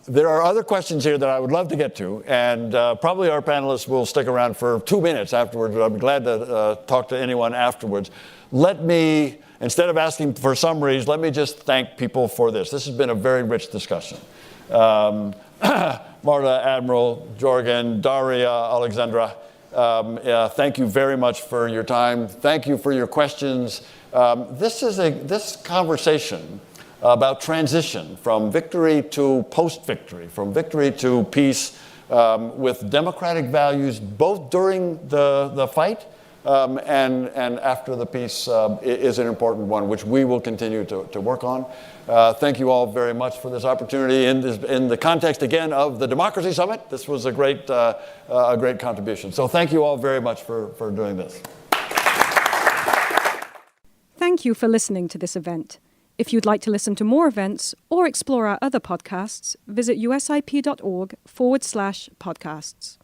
Speaker 2: there are other questions here that I would love to get to, and probably our panelists will stick around for 2 minutes afterwards. I'd be glad to talk to anyone afterwards. Let me, instead of asking for summaries, let me just thank people for this. This has been a very rich discussion. Marta, Admiral, Jorgan, Daria, Oleksandra, thank you very much for your time. Thank you for your questions. This conversation about transition from victory to post-victory, from victory to peace, with democratic values both during the fight and after the peace is an important one, which we will continue to work on. Thank you all very much for this opportunity in the context, again, of the Democracy Summit. This was a great contribution. So thank you all very much for doing this.
Speaker 1: Thank you for listening to this event. If you'd like to listen to more events or explore our other podcasts, visit usip.org/podcasts.